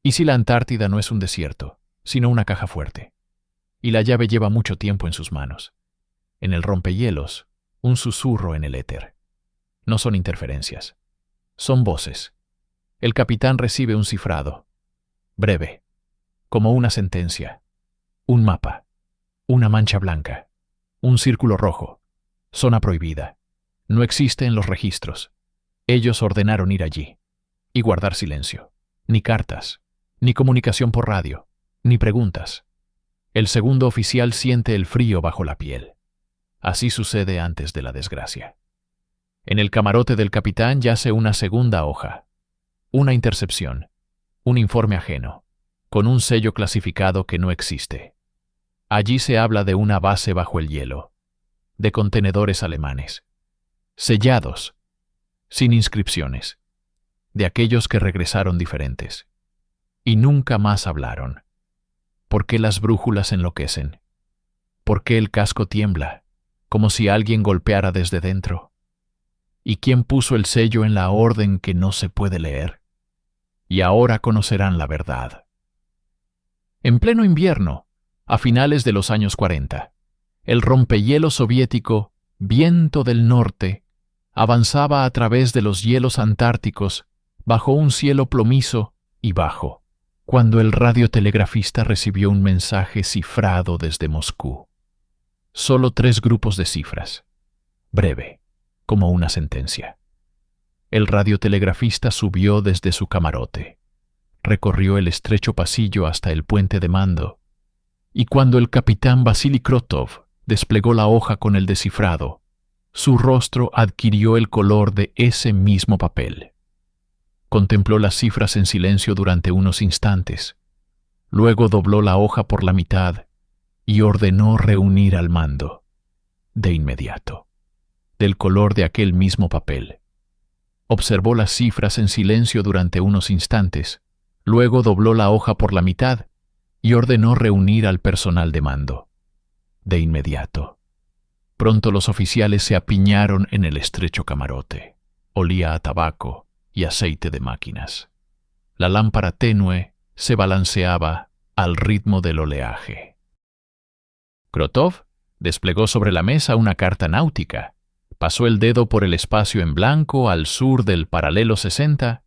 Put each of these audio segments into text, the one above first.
¿Y si la Antártida no es un desierto, sino una caja fuerte? Y la llave lleva mucho tiempo en sus manos. En el rompehielos, un susurro en el éter. No son interferencias. Son voces. El capitán recibe un cifrado. Breve. Como una sentencia. Un mapa. Una mancha blanca. Un círculo rojo. Zona prohibida. No existe en los registros. Ellos ordenaron ir allí. Y guardar silencio. Ni cartas. Ni comunicación por radio. Ni preguntas. El segundo oficial siente el frío bajo la piel. Así sucede antes de la desgracia. En el camarote del capitán yace una segunda hoja. Una intercepción. Un informe ajeno. Con un sello clasificado que no existe. Allí se habla de una base bajo el hielo. De contenedores alemanes. Sellados. Sin inscripciones. De aquellos que regresaron diferentes. Y nunca más hablaron. ¿Por qué las brújulas enloquecen? ¿Por qué el casco tiembla, como si alguien golpeara desde dentro? ¿Y quién puso el sello en la orden que no se puede leer? Y ahora conocerán la verdad. En pleno invierno, a finales de los años 40, el rompehielos soviético, Viento del Norte, avanzaba a través de los hielos antárticos bajo un cielo plomizo y bajo, cuando el radiotelegrafista recibió un mensaje cifrado desde Moscú. Solo 3 grupos de cifras. Breve, como una sentencia. El radiotelegrafista subió desde su camarote. Recorrió el estrecho pasillo hasta el puente de mando. Y cuando el capitán Vasily Krotov desplegó la hoja con el descifrado, su rostro adquirió el color de ese mismo papel. Contempló las cifras en silencio durante unos instantes. Luego dobló la hoja por la mitad y ordenó reunir al mando. De inmediato. Del color de aquel mismo papel. Observó las cifras en silencio durante unos instantes. Luego dobló la hoja por la mitad y ordenó reunir al personal de mando. De inmediato. Pronto los oficiales se apiñaron en el estrecho camarote. Olía a tabaco y aceite de máquinas. La lámpara tenue se balanceaba al ritmo del oleaje. Krotov desplegó sobre la mesa una carta náutica, pasó el dedo por el espacio en blanco al sur del paralelo 60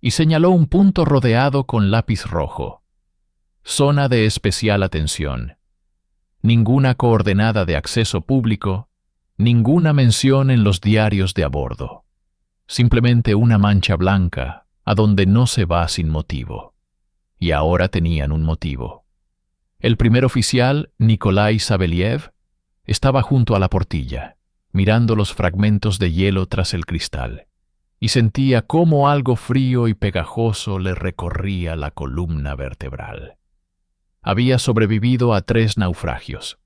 y señaló un punto rodeado con lápiz rojo. Zona de especial atención. Ninguna coordenada de acceso público, ninguna mención en los diarios de a bordo. Simplemente una mancha blanca a donde no se va sin motivo. Y ahora tenían un motivo. El primer oficial, Nikolai Saveliev, estaba junto a la portilla, mirando los fragmentos de hielo tras el cristal, y sentía cómo algo frío y pegajoso le recorría la columna vertebral. Había sobrevivido a 3 naufragios,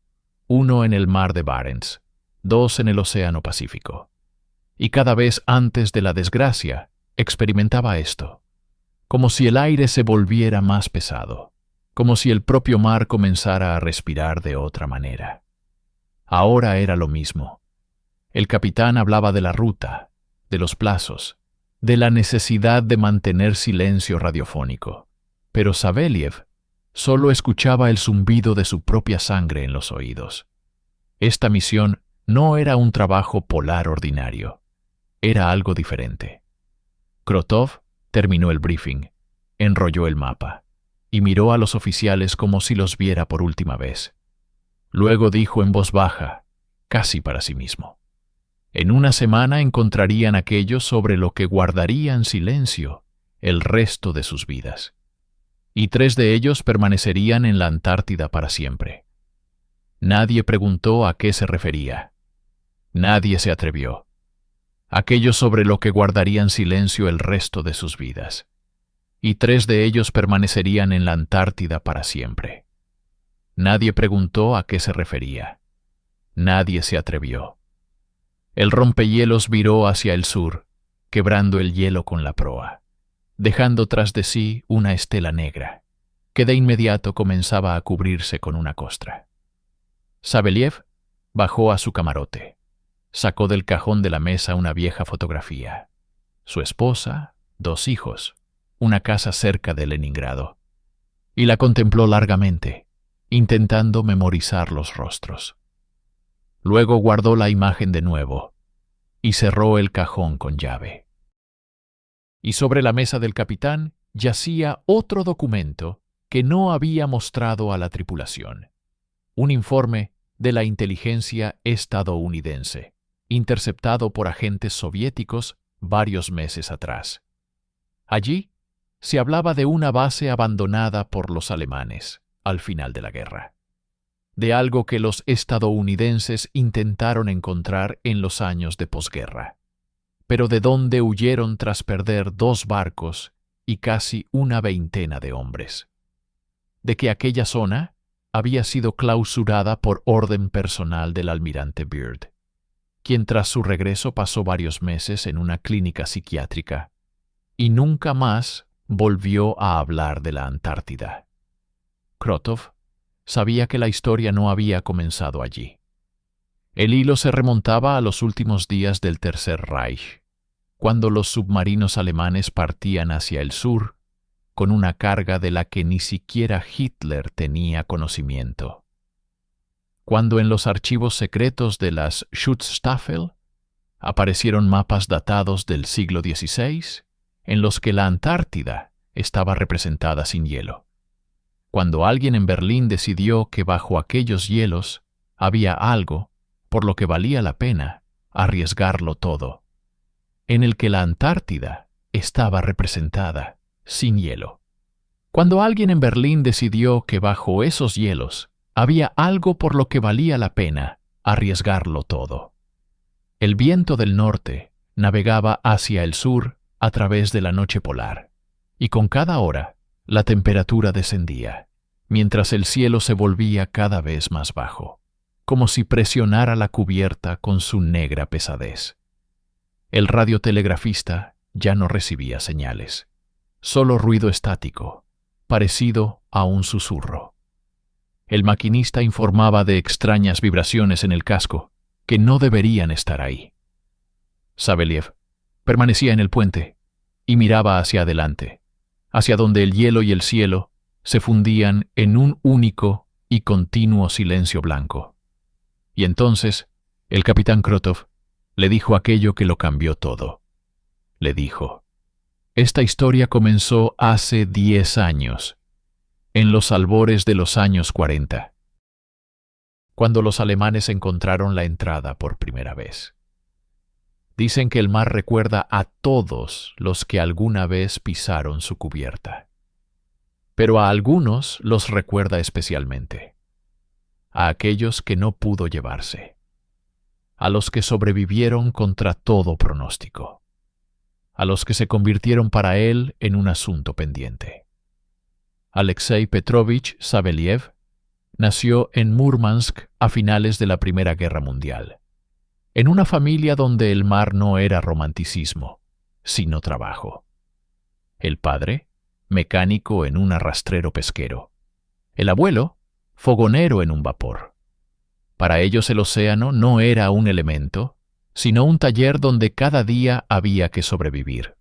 1 en el mar de Barents, 2 en el Océano Pacífico. Y cada vez antes de la desgracia, experimentaba esto, como si el aire se volviera más pesado, como si el propio mar comenzara a respirar de otra manera. Ahora era lo mismo. El capitán hablaba de la ruta, de los plazos, de la necesidad de mantener silencio radiofónico, pero Saveliev solo escuchaba el zumbido de su propia sangre en los oídos. Esta misión no era un trabajo polar ordinario. Era algo diferente. Krotov terminó el briefing, enrolló el mapa y miró a los oficiales como si los viera por última vez. Luego dijo en voz baja, casi para sí mismo: en una semana encontrarían aquello sobre lo que guardarían silencio el resto de sus vidas. Y 3 de ellos permanecerían en la Antártida para siempre. Nadie preguntó a qué se refería. Nadie se atrevió. Aquello sobre lo que guardarían silencio el resto de sus vidas. Y 3 de ellos permanecerían en la Antártida para siempre. Nadie preguntó a qué se refería. Nadie se atrevió. El rompehielos viró hacia el sur, quebrando el hielo con la proa, dejando tras de sí una estela negra, que de inmediato comenzaba a cubrirse con una costra. Saveliev bajó a su camarote. Sacó del cajón de la mesa una vieja fotografía. Su esposa, 2 hijos, una casa cerca de Leningrado, y la contempló largamente, intentando memorizar los rostros. Luego guardó la imagen de nuevo y cerró el cajón con llave. Y sobre la mesa del capitán yacía otro documento que no había mostrado a la tripulación. Un informe de la inteligencia estadounidense, interceptado por agentes soviéticos varios meses atrás. Allí se hablaba de una base abandonada por los alemanes al final de la guerra, de algo que los estadounidenses intentaron encontrar en los años de posguerra, pero de donde huyeron tras perder 2 barcos y casi una veintena de hombres. De que aquella zona había sido clausurada por orden personal del almirante Byrd, quien tras su regreso pasó varios meses en una clínica psiquiátrica y nunca más volvió a hablar de la Antártida. Krotov sabía que la historia no había comenzado allí. El hilo se remontaba a los últimos días del Tercer Reich, cuando los submarinos alemanes partían hacia el sur con una carga de la que ni siquiera Hitler tenía conocimiento. Cuando en los archivos secretos de las Schutzstaffel aparecieron mapas datados del siglo XVI, en los que la Antártida estaba representada sin hielo. Cuando alguien en Berlín decidió que bajo aquellos hielos había algo por lo que valía la pena arriesgarlo todo, en el que la Antártida estaba representada sin hielo. Cuando alguien en Berlín decidió que bajo esos hielos había algo por lo que valía la pena arriesgarlo todo. El viento del norte navegaba hacia el sur a través de la noche polar, y con cada hora la temperatura descendía, mientras el cielo se volvía cada vez más bajo, como si presionara la cubierta con su negra pesadez. El radiotelegrafista ya no recibía señales, solo ruido estático, parecido a un susurro. El maquinista informaba de extrañas vibraciones en el casco que no deberían estar ahí. Saveliev permanecía en el puente y miraba hacia adelante, hacia donde el hielo y el cielo se fundían en un único y continuo silencio blanco. Y entonces el capitán Krotov le dijo aquello que lo cambió todo. Le dijo: esta historia comenzó hace 10 años, en los albores de los años 40, cuando los alemanes encontraron la entrada por primera vez. Dicen que el mar recuerda a todos los que alguna vez pisaron su cubierta, pero a algunos los recuerda especialmente, a aquellos que no pudo llevarse, a los que sobrevivieron contra todo pronóstico, a los que se convirtieron para él en un asunto pendiente. Alexei Petrovich Saveliev nació en Murmansk a finales de la Primera Guerra Mundial, en una familia donde el mar no era romanticismo, sino trabajo. El padre, mecánico en un arrastrero pesquero. El abuelo, fogonero en un vapor. Para ellos el océano no era un elemento, sino un taller donde cada día había que sobrevivir.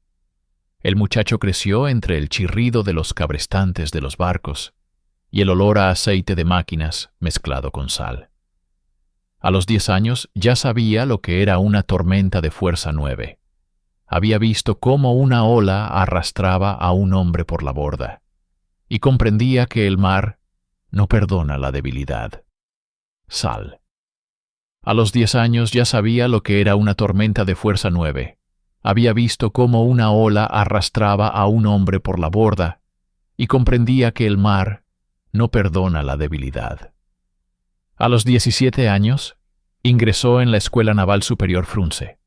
El muchacho creció entre el chirrido de los cabrestantes de los barcos y el olor a aceite de máquinas mezclado con sal. A los 10 años ya sabía lo que era una tormenta de fuerza 9. Había visto cómo una ola arrastraba a un hombre por la borda y comprendía que el mar no perdona la debilidad. Sal. A los 10 años ya sabía lo que era una tormenta de fuerza 9. Había visto cómo una ola arrastraba a un hombre por la borda y comprendía que el mar no perdona la debilidad. A los 17 años, ingresó en la Escuela Naval Superior Frunze.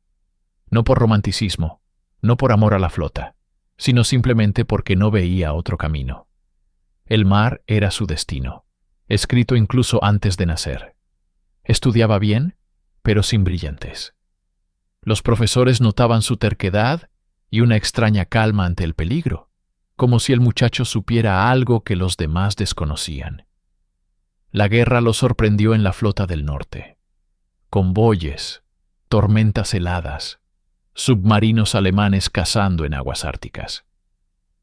No por romanticismo, no por amor a la flota, sino simplemente porque no veía otro camino. El mar era su destino, escrito incluso antes de nacer. Estudiaba bien, pero sin brillantes. Los profesores notaban su terquedad y una extraña calma ante el peligro, como si el muchacho supiera algo que los demás desconocían. La guerra lo sorprendió en la flota del norte. Convoyes, tormentas heladas, submarinos alemanes cazando en aguas árticas.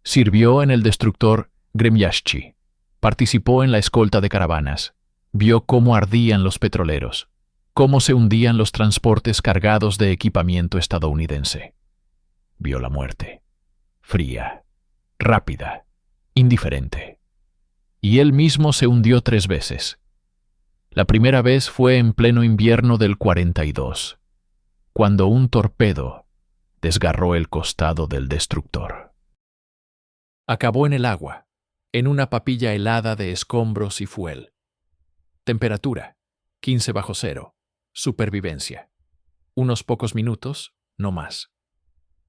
Sirvió en el destructor Gremyashchi. Participó en la escolta de caravanas. Vio cómo ardían los petroleros, cómo se hundían los transportes cargados de equipamiento estadounidense. Vio la muerte, fría, rápida, indiferente. Y él mismo se hundió 3 veces. La primera vez fue en pleno invierno del 42, cuando un torpedo desgarró el costado del destructor. Acabó en el agua, en una papilla helada de escombros y fuel. Temperatura, 15 bajo cero. Supervivencia. Unos pocos minutos, no más.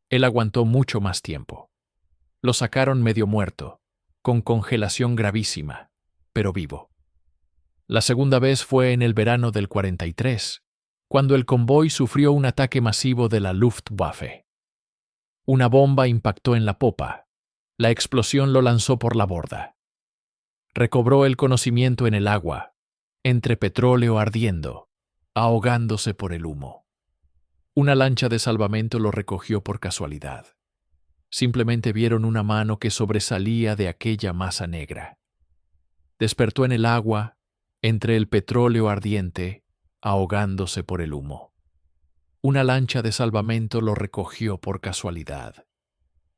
Él aguantó mucho más tiempo. Lo sacaron medio muerto, con congelación gravísima, pero vivo. La segunda vez fue en el verano del 43, cuando el convoy sufrió un ataque masivo de la Luftwaffe. Una bomba impactó en la popa. La explosión lo lanzó por la borda. Recobró el conocimiento en el agua, entre petróleo ardiendo, ahogándose por el humo. Una lancha de salvamento lo recogió por casualidad. Simplemente vieron una mano que sobresalía de aquella masa negra. Despertó en el agua, entre el petróleo ardiente, ahogándose por el humo. Una lancha de salvamento lo recogió por casualidad.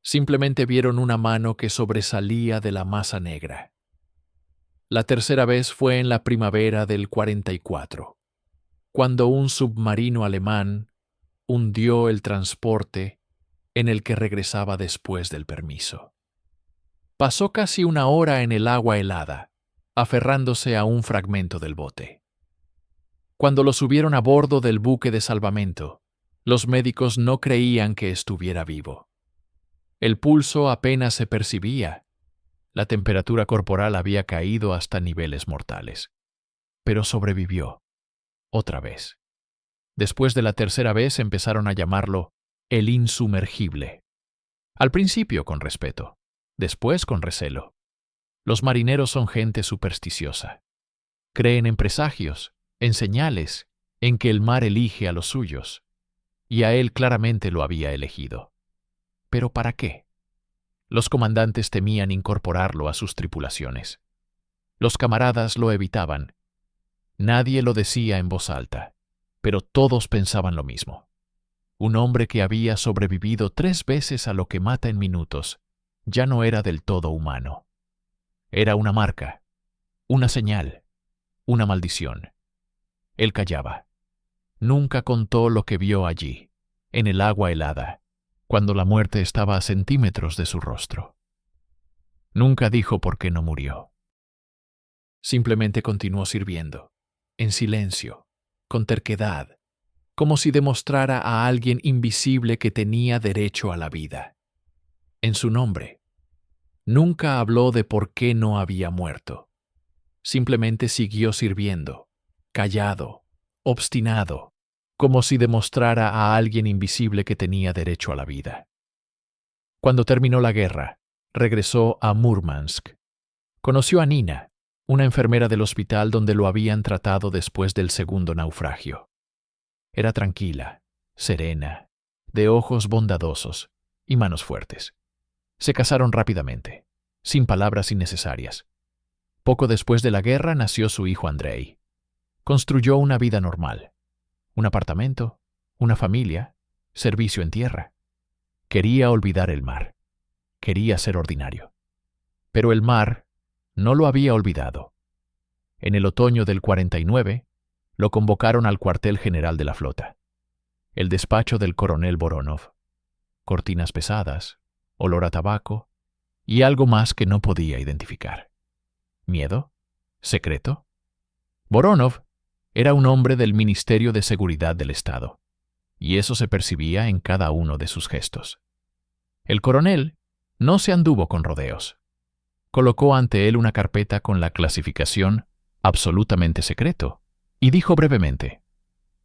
Simplemente vieron una mano que sobresalía de la masa negra. La tercera vez fue en la primavera del 44, cuando un submarino alemán hundió el transporte en el que regresaba después del permiso. Pasó casi 1 hora en el agua helada, aferrándose a un fragmento del bote. Cuando lo subieron a bordo del buque de salvamento, los médicos no creían que estuviera vivo. El pulso apenas se percibía. La temperatura corporal había caído hasta niveles mortales. Pero sobrevivió. Otra vez. Después de la tercera vez empezaron a llamarlo el insumergible. Al principio con respeto, después con recelo. Los marineros son gente supersticiosa. Creen en presagios, en señales, en que el mar elige a los suyos. Y a él claramente lo había elegido. ¿Pero para qué? Los comandantes temían incorporarlo a sus tripulaciones. Los camaradas lo evitaban. Nadie lo decía en voz alta, pero todos pensaban lo mismo. Un hombre que había sobrevivido 3 veces a lo que mata en minutos ya no era del todo humano. Era una marca, una señal, una maldición. Él callaba. Nunca contó lo que vio allí, en el agua helada, cuando la muerte estaba a centímetros de su rostro. Nunca dijo por qué no murió. Simplemente continuó sirviendo, en silencio, con terquedad, como si demostrara a alguien invisible que tenía derecho a la vida. En su nombre. Nunca habló de por qué no había muerto. Simplemente siguió sirviendo, callado, obstinado, como si demostrara a alguien invisible que tenía derecho a la vida. Cuando terminó la guerra, regresó a Murmansk. Conoció a Nina, una enfermera del hospital donde lo habían tratado después del segundo naufragio. Era tranquila, serena, de ojos bondadosos y manos fuertes. Se casaron rápidamente, sin palabras innecesarias. Poco después de la guerra nació su hijo Andrei. Construyó una vida normal. Un apartamento, una familia, servicio en tierra. Quería olvidar el mar. Quería ser ordinario. Pero el mar no lo había olvidado. En el otoño del 49, lo convocaron al cuartel general de la flota. El despacho del coronel Voronov. Cortinas pesadas, olor a tabaco y algo más que no podía identificar. ¿Miedo? ¿Secreto? Voronov era un hombre del Ministerio de Seguridad del Estado, y eso se percibía en cada uno de sus gestos. El coronel no se anduvo con rodeos. Colocó ante él una carpeta con la clasificación absolutamente secreto y dijo brevemente: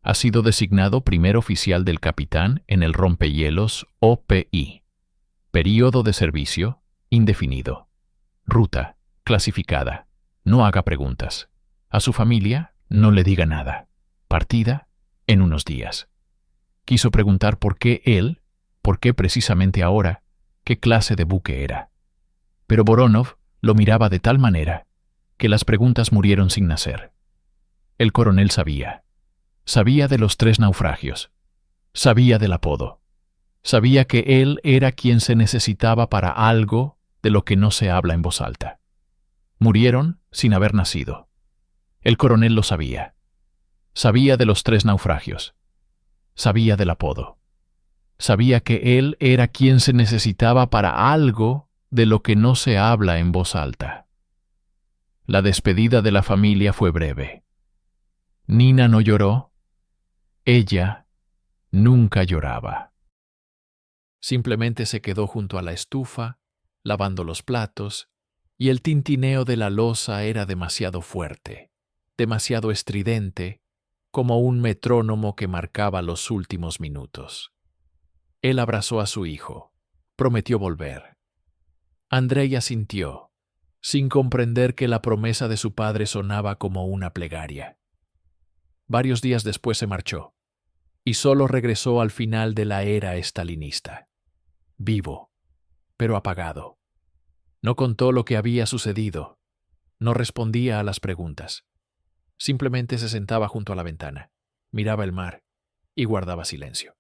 ha sido designado primer oficial del capitán en el rompehielos OPI. Período de servicio indefinido. Ruta clasificada. No haga preguntas. A su familia no le diga nada. Partida en unos días. Quiso preguntar por qué él, por qué precisamente ahora, qué clase de buque era. Pero Voronov lo miraba de tal manera que las preguntas murieron sin nacer. El coronel sabía. Sabía de los 3 naufragios. Sabía del apodo. Sabía que él era quien se necesitaba para algo de lo que no se habla en voz alta. Murieron sin haber nacido. El coronel lo sabía. Sabía de los 3 naufragios. Sabía del apodo. Sabía que él era quien se necesitaba para algo de lo que no se habla en voz alta. La despedida de la familia fue breve. Nina no lloró. Ella nunca lloraba. Simplemente se quedó junto a la estufa, lavando los platos, y el tintineo de la loza era demasiado fuerte, demasiado estridente, como un metrónomo que marcaba los últimos minutos. Él abrazó a su hijo, prometió volver. Andrei asintió, sin comprender que la promesa de su padre sonaba como una plegaria. Varios días después se marchó, y solo regresó al final de la era estalinista. Vivo, pero apagado. No contó lo que había sucedido, no respondía a las preguntas. Simplemente se sentaba junto a la ventana, miraba el mar y guardaba silencio.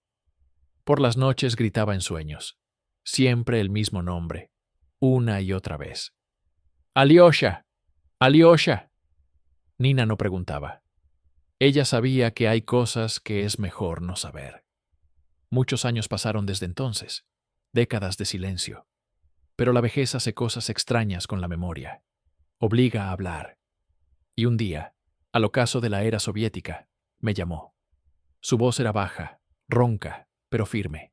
Por las noches gritaba en sueños, siempre el mismo nombre, una y otra vez. ¡Alyosha! ¡Alyosha! Nina no preguntaba. Ella sabía que hay cosas que es mejor no saber. Muchos años pasaron desde entonces, décadas de silencio. Pero la vejez hace cosas extrañas con la memoria. Obliga a hablar. Y un día, al ocaso de la era soviética, me llamó. Su voz era baja, ronca, pero firme.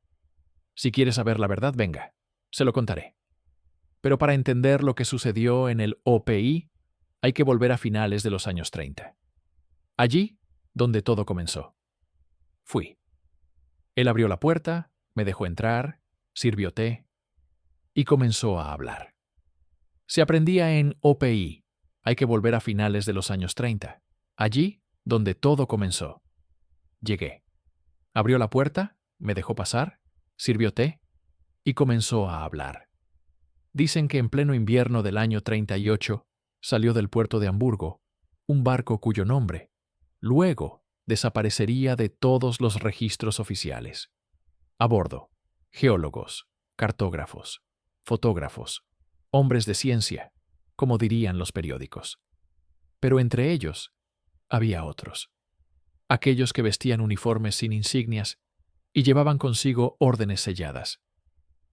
Si quiere saber la verdad, venga, se lo contaré. Pero para entender lo que sucedió en el OPI, hay que volver a finales de los años 30. Allí, donde todo comenzó. Fui. Él abrió la puerta, me dejó entrar, sirvió té y comenzó a hablar. Se aprendía en OPI. Hay que volver a finales de los años 30. Allí, donde todo comenzó. Llegué. Abrió la puerta, me dejó pasar, sirvió té y comenzó a hablar. Dicen que en pleno invierno del año 38 salió del puerto de Hamburgo un barco cuyo nombre luego desaparecería de todos los registros oficiales. A bordo, geólogos, cartógrafos, fotógrafos, hombres de ciencia, como dirían los periódicos. Pero entre ellos había otros. Aquellos que vestían uniformes sin insignias y llevaban consigo órdenes selladas.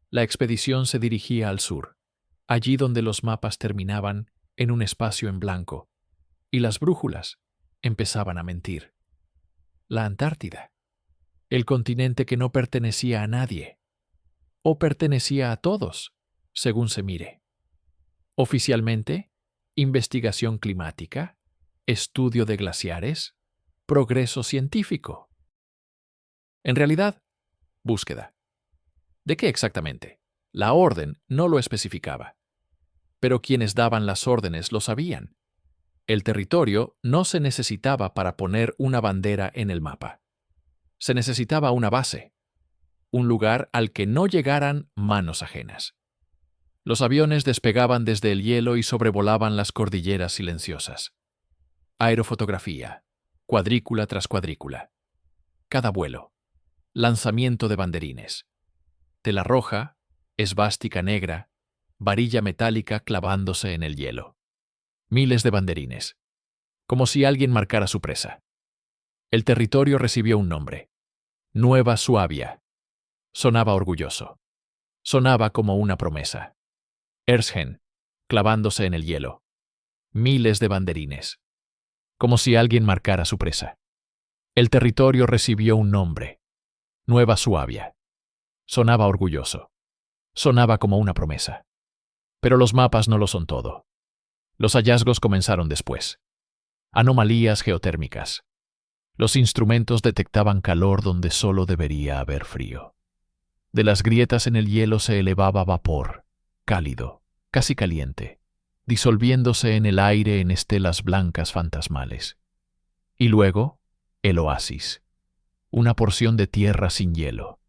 La expedición se dirigía al sur, allí donde los mapas terminaban en un espacio en blanco, y las brújulas empezaban a mentir. La Antártida, el continente que no pertenecía a nadie, o pertenecía a todos, según se mire. Oficialmente, investigación climática, estudio de glaciares, progreso científico. En realidad, búsqueda. ¿De qué exactamente? La orden no lo especificaba. Pero quienes daban las órdenes lo sabían. El territorio no se necesitaba para poner una bandera en el mapa. Se necesitaba una base, un lugar al que no llegaran manos ajenas. Los aviones despegaban desde el hielo y sobrevolaban las cordilleras silenciosas. Aerofotografía, cuadrícula tras cuadrícula. Cada vuelo. Lanzamiento de banderines. Tela roja, esvástica negra, varilla metálica clavándose en el hielo. Miles de banderines. Como si alguien marcara su presa. El territorio recibió un nombre. Nueva Suabia. Sonaba orgulloso. Sonaba como una promesa. Erzgen, clavándose en el hielo. Miles de banderines. Como si alguien marcara su presa. El territorio recibió un nombre. Nueva Suabia. Sonaba orgulloso. Sonaba como una promesa. Pero los mapas no lo son todo. Los hallazgos comenzaron después. Anomalías geotérmicas. Los instrumentos detectaban calor donde solo debería haber frío. De las grietas en el hielo se elevaba vapor, cálido, casi caliente, disolviéndose en el aire en estelas blancas fantasmales. Y luego, el oasis. Una porción de tierra sin hielo.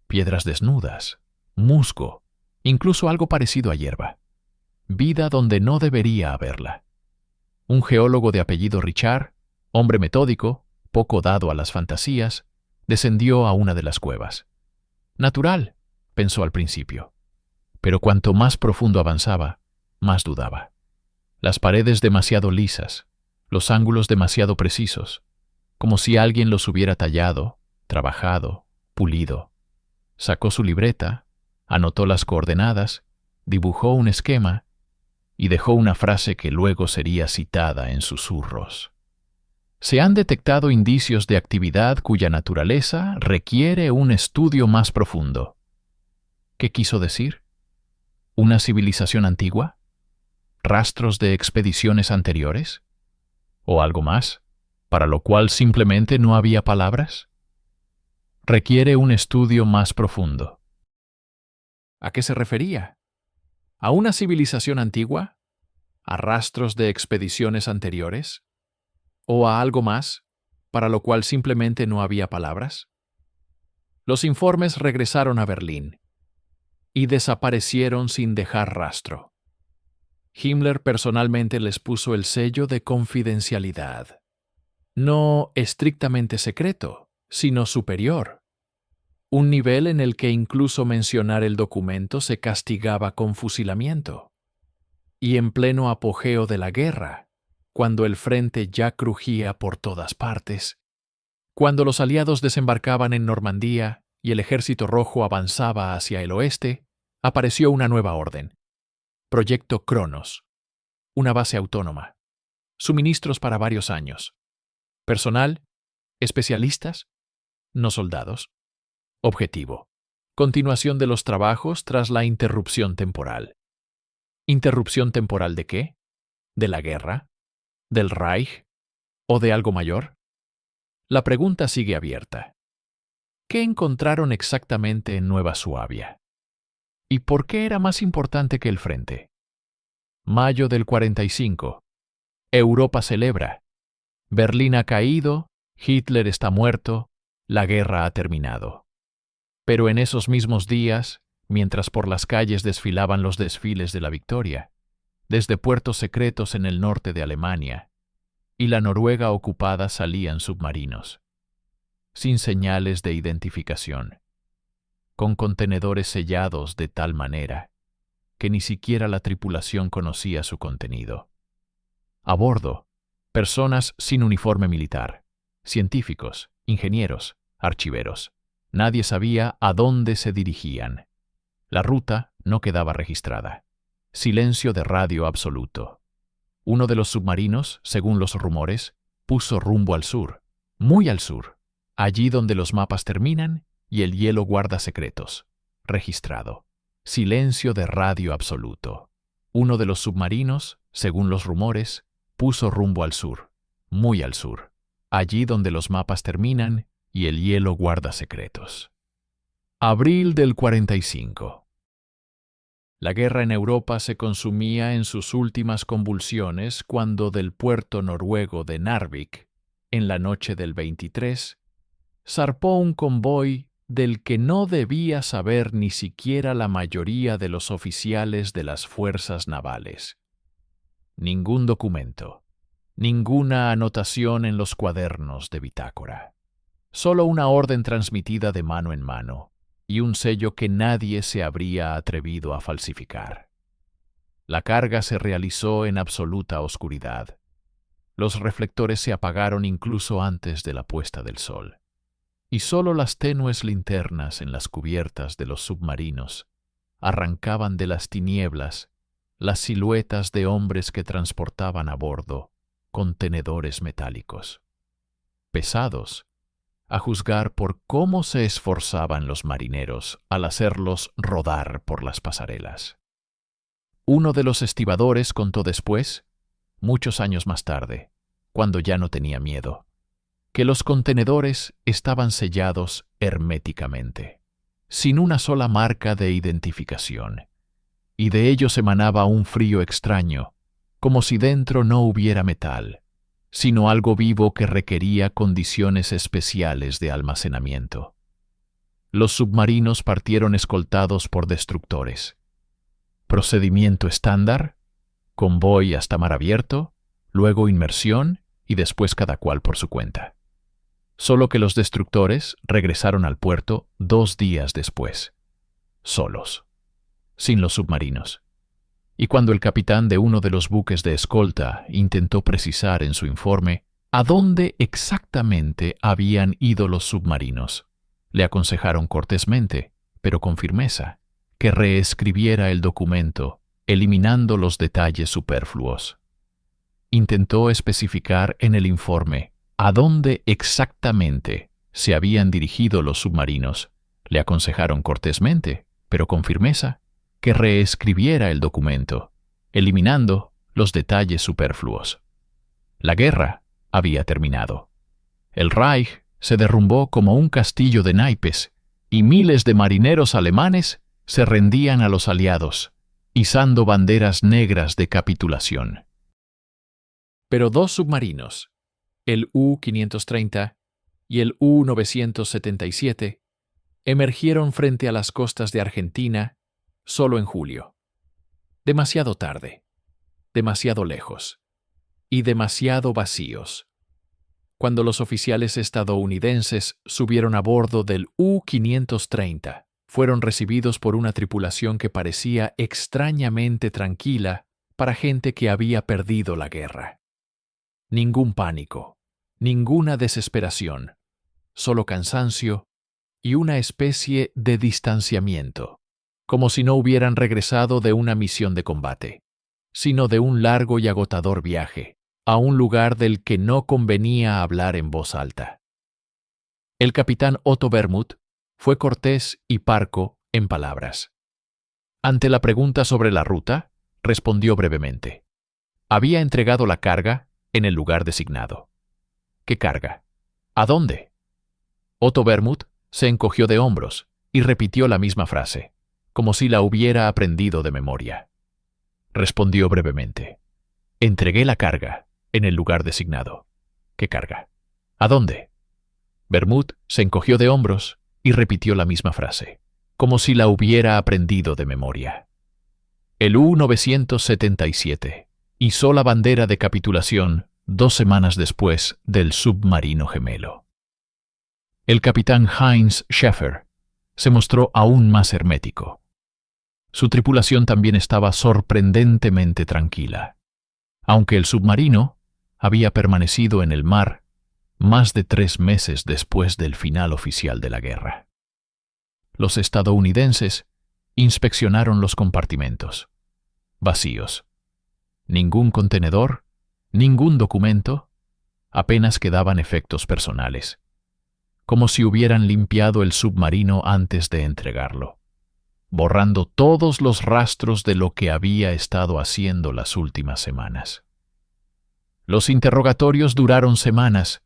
Piedras desnudas, musgo, incluso algo parecido a hierba. vida donde no debería haberla. Un geólogo de apellido Richard, hombre metódico, poco dado a las fantasías, descendió a una de las cuevas. Natural, pensó al principio. Pero cuanto más profundo avanzaba, más dudaba. Las paredes demasiado lisas, los ángulos demasiado precisos, como si alguien los hubiera tallado, trabajado, pulido. Sacó su libreta, anotó las coordenadas, dibujó un esquema y dejó una frase que luego sería citada en susurros. Se han detectado indicios de actividad cuya naturaleza requiere un estudio más profundo. ¿Qué quiso decir? ¿Una civilización antigua? ¿Rastros de expediciones anteriores? ¿O algo más, para lo cual simplemente no había palabras? Requiere un estudio más profundo. ¿A qué se refería? ¿A una civilización antigua? ¿A rastros de expediciones anteriores? ¿O a algo más, para lo cual simplemente no había palabras? Los informes regresaron a Berlín y desaparecieron sin dejar rastro. Himmler personalmente les puso el sello de confidencialidad. No estrictamente secreto, sino superior. Un nivel en el que incluso mencionar el documento se castigaba con fusilamiento. Y en pleno apogeo de la guerra, cuando el frente ya crujía por todas partes, cuando los aliados desembarcaban en Normandía y el Ejército Rojo avanzaba hacia el oeste, apareció una nueva orden. Proyecto Cronos. Una base autónoma. Suministros para varios años. Personal, especialistas, no soldados. Objetivo. Continuación de los trabajos tras la interrupción temporal. ¿Interrupción temporal de qué? ¿De la guerra? ¿Del Reich? ¿O de algo mayor? La pregunta sigue abierta. ¿Qué encontraron exactamente en Nueva Suabia? ¿Y por qué era más importante que el frente? Mayo del 45. Europa celebra. Berlín ha caído, Hitler está muerto, la guerra ha terminado. Pero en esos mismos días, mientras por las calles desfilaban los desfiles de la victoria, desde puertos secretos en el norte de Alemania y la Noruega ocupada salían submarinos, sin señales de identificación, con contenedores sellados de tal manera que ni siquiera la tripulación conocía su contenido. A bordo, personas sin uniforme militar, científicos, ingenieros, archiveros. Nadie sabía a dónde se dirigían. La ruta no quedaba registrada. Silencio de radio absoluto. Uno de los submarinos, según los rumores, puso rumbo al sur, muy al sur, allí donde los mapas terminan y el hielo guarda secretos. Registrado. Silencio de radio absoluto. Uno de los submarinos, según los rumores, puso rumbo al sur, muy al sur, allí donde los mapas terminan y el hielo guarda secretos. Abril del 45. La guerra en Europa se consumía en sus últimas convulsiones cuando del puerto noruego de Narvik, en la noche del 23, zarpó un convoy del que no debía saber ni siquiera la mayoría de los oficiales de las fuerzas navales. Ningún documento, ninguna anotación en los cuadernos de bitácora. Solo una orden transmitida de mano en mano y un sello que nadie se habría atrevido a falsificar. La carga se realizó en absoluta oscuridad. Los reflectores se apagaron incluso antes de la puesta del sol, y solo las tenues linternas en las cubiertas de los submarinos arrancaban de las tinieblas las siluetas de hombres que transportaban a bordo contenedores metálicos. Pesados, a juzgar por cómo se esforzaban los marineros al hacerlos rodar por las pasarelas. Uno de los estibadores contó después, muchos años más tarde, cuando ya no tenía miedo, que los contenedores estaban sellados herméticamente, sin una sola marca de identificación, y de ellos emanaba un frío extraño, como si dentro no hubiera metal, sino algo vivo que requería condiciones especiales de almacenamiento. Los submarinos partieron escoltados por destructores. ¿Procedimiento estándar? convoy hasta mar abierto, luego inmersión y después cada cual por su cuenta. Solo que los destructores regresaron al puerto 2 días después, solos, sin los submarinos. Y cuando el capitán de uno de los buques de escolta intentó precisar en su informe a dónde exactamente habían ido los submarinos, le aconsejaron cortésmente, pero con firmeza, que reescribiera el documento, eliminando los detalles superfluos. Intentó especificar en el informe a dónde exactamente se habían dirigido los submarinos. Le aconsejaron cortésmente, pero con firmeza, que reescribiera el documento, eliminando los detalles superfluos. La guerra había terminado. El Reich se derrumbó como un castillo de naipes y miles de marineros alemanes se rendían a los aliados, izando banderas negras de capitulación. Pero 2 submarinos, el U-530 y el U-977, emergieron frente a las costas de Argentina solo en julio. Demasiado tarde, demasiado lejos y demasiado vacíos. Cuando los oficiales estadounidenses subieron a bordo del U-530, fueron recibidos por una tripulación que parecía extrañamente tranquila para gente que había perdido la guerra. Ningún pánico, ninguna desesperación, solo cansancio y una especie de distanciamiento, como si no hubieran regresado de una misión de combate, sino de un largo y agotador viaje a un lugar del que no convenía hablar en voz alta. El capitán Otto Wermuth fue cortés y parco en palabras. Ante la pregunta sobre la ruta, respondió brevemente. Había entregado la carga en el lugar designado. ¿Qué carga? ¿A dónde? Otto Wermuth se encogió de hombros y repitió la misma frase, como si la hubiera aprendido de memoria. Respondió brevemente. Entregué la carga en el lugar designado. ¿Qué carga? ¿A dónde? Wermuth se encogió de hombros y repitió la misma frase, como si la hubiera aprendido de memoria. El U-977 izó la bandera de capitulación 2 semanas después del submarino gemelo. El capitán Heinz Schäfer se mostró aún más hermético. Su tripulación también estaba sorprendentemente tranquila, aunque el submarino había permanecido en el mar más de 3 meses después del final oficial de la guerra. Los estadounidenses inspeccionaron los compartimentos. Vacíos. Ningún contenedor, ningún documento, apenas quedaban efectos personales, como si hubieran limpiado el submarino antes de entregarlo, borrando todos los rastros de lo que había estado haciendo las últimas semanas. Los interrogatorios duraron semanas.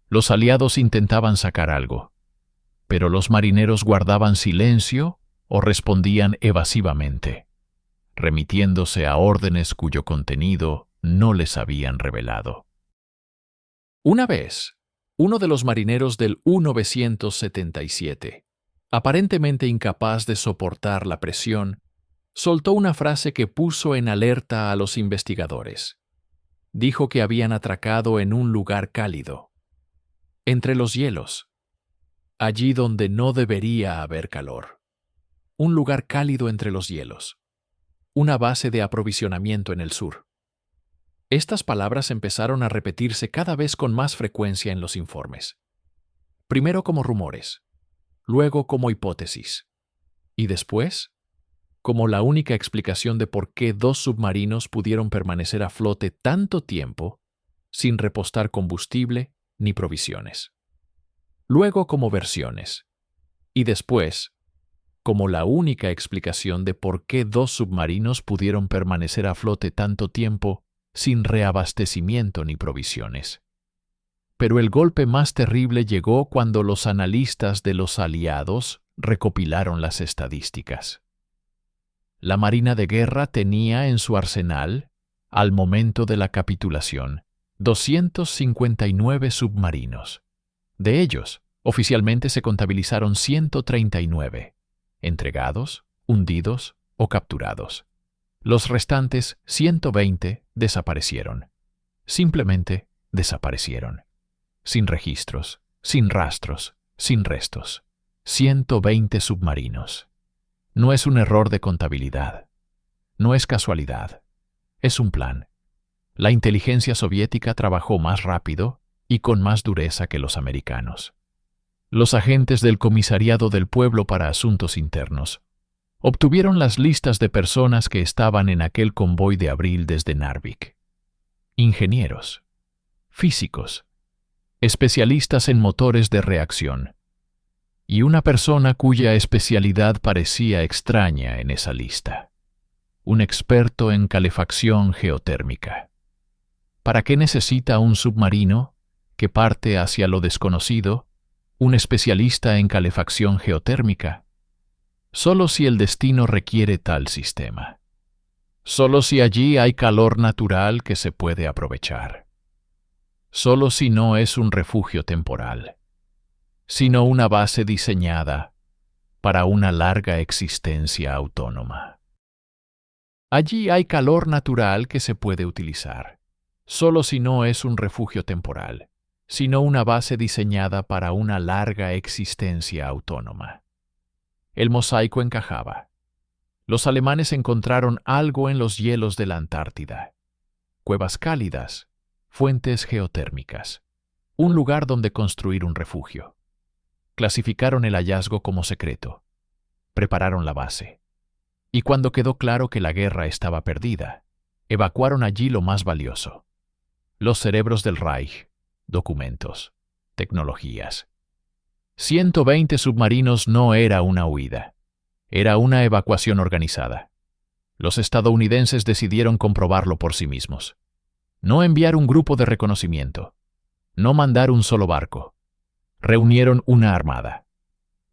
Los aliados intentaban sacar algo, pero los marineros guardaban silencio o respondían evasivamente, remitiéndose a órdenes cuyo contenido no les habían revelado. Una vez, uno de los marineros del U-977, aparentemente incapaz de soportar la presión, soltó una frase que puso en alerta a los investigadores. Dijo que habían atracado en un lugar cálido, entre los hielos, allí donde no debería haber calor. Un lugar cálido entre los hielos. Una base de aprovisionamiento en el sur. Estas palabras empezaron a repetirse cada vez con más frecuencia en los informes. Primero como rumores, luego como hipótesis, y después como la única explicación de por qué 2 submarinos pudieron permanecer a flote tanto tiempo sin repostar combustible ni provisiones. Luego como versiones, y después como la única explicación de por qué 2 submarinos pudieron permanecer a flote tanto tiempo sin reabastecimiento ni provisiones. Pero el golpe más terrible llegó cuando los analistas de los aliados recopilaron las estadísticas. La Marina de Guerra tenía en su arsenal, al momento de la capitulación, 259 submarinos. De ellos, oficialmente se contabilizaron 139, entregados, hundidos o capturados. Los restantes 120 desaparecieron. Simplemente desaparecieron. Sin registros, sin rastros, sin restos. 120 submarinos. No es un error de contabilidad. No es casualidad. Es un plan. La inteligencia soviética trabajó más rápido y con más dureza que los americanos. Los agentes del Comisariado del Pueblo para Asuntos Internos obtuvieron las listas de personas que estaban en aquel convoy de abril desde Narvik. Ingenieros, físicos, especialistas en motores de reacción, y una persona cuya especialidad parecía extraña en esa lista. Un experto en calefacción geotérmica. ¿Para qué necesita un submarino que parte hacia lo desconocido un especialista en calefacción geotérmica? Solo si el destino requiere tal sistema. Solo si allí hay calor natural que se puede aprovechar. Solo si no es un refugio temporal, sino una base diseñada para una larga existencia autónoma. Allí hay calor natural que se puede utilizar, solo si no es un refugio temporal, sino una base diseñada para una larga existencia autónoma. El mosaico encajaba. Los alemanes encontraron algo en los hielos de la Antártida. Cuevas cálidas, fuentes geotérmicas, un lugar donde construir un refugio. Clasificaron el hallazgo como secreto. Prepararon la base. Y cuando quedó claro que la guerra estaba perdida, evacuaron allí lo más valioso. Los cerebros del Reich, documentos, tecnologías. 120 submarinos no era una huida, era una evacuación organizada. Los estadounidenses decidieron comprobarlo por sí mismos. No enviar un grupo de reconocimiento, no mandar un solo barco. Reunieron una armada.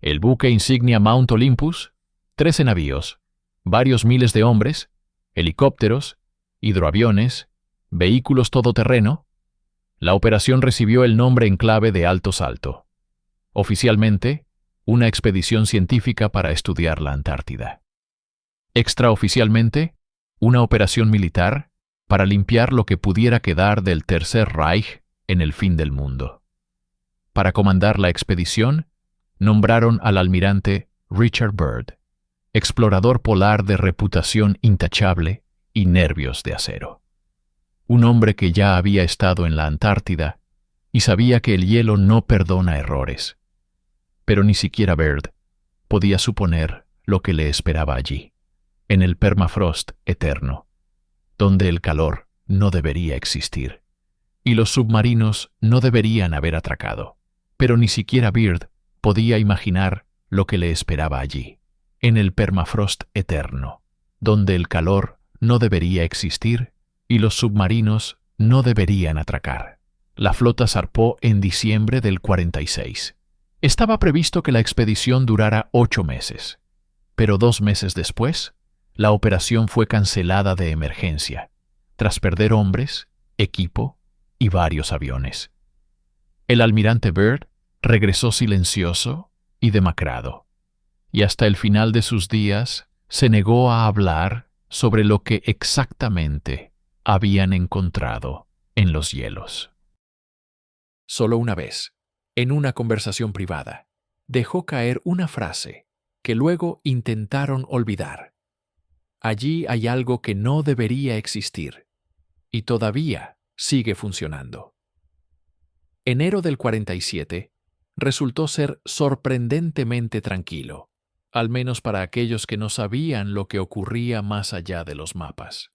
El buque insignia Mount Olympus, 13 navíos, varios miles de hombres, helicópteros, hidroaviones, vehículos todoterreno. La operación recibió el nombre en clave de Alto Salto. Oficialmente, una expedición científica para estudiar la Antártida. Extraoficialmente, una operación militar para limpiar lo que pudiera quedar del Tercer Reich en el fin del mundo. Para comandar la expedición, nombraron al almirante Richard Byrd, explorador polar de reputación intachable y nervios de acero. Un hombre que ya había estado en la Antártida y sabía que el hielo no perdona errores. Pero ni siquiera Byrd podía suponer lo que le esperaba allí, en el permafrost eterno, donde el calor no debería existir, y los submarinos no deberían haber atracado. Pero ni siquiera Byrd podía imaginar lo que le esperaba allí, en el permafrost eterno, donde el calor no debería existir y los submarinos no deberían atracar. La flota zarpó en diciembre del 46. Estaba previsto que la expedición durara 8 meses, pero 2 meses después, la operación fue cancelada de emergencia, tras perder hombres, equipo y varios aviones. El almirante Byrd regresó silencioso y demacrado, y hasta el final de sus días se negó a hablar sobre lo que exactamente habían encontrado en los hielos. Solo una vez, en una conversación privada, dejó caer una frase que luego intentaron olvidar. Allí hay algo que no debería existir, y todavía sigue funcionando. Enero del 47 resultó ser sorprendentemente tranquilo, al menos para aquellos que no sabían lo que ocurría más allá de los mapas.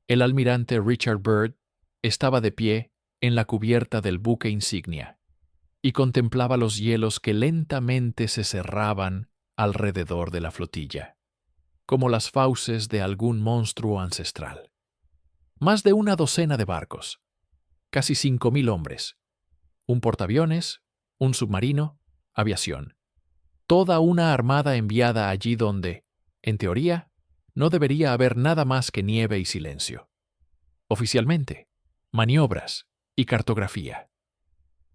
El almirante Richard Byrd estaba de pie en la cubierta del buque insignia y contemplaba los hielos que lentamente se cerraban alrededor de la flotilla, como las fauces de algún monstruo ancestral. Más de una docena de barcos, casi 5.000 hombres, un portaaviones, un submarino, aviación. Toda una armada enviada allí donde, en teoría, no debería haber nada más que nieve y silencio. Oficialmente, maniobras y cartografía.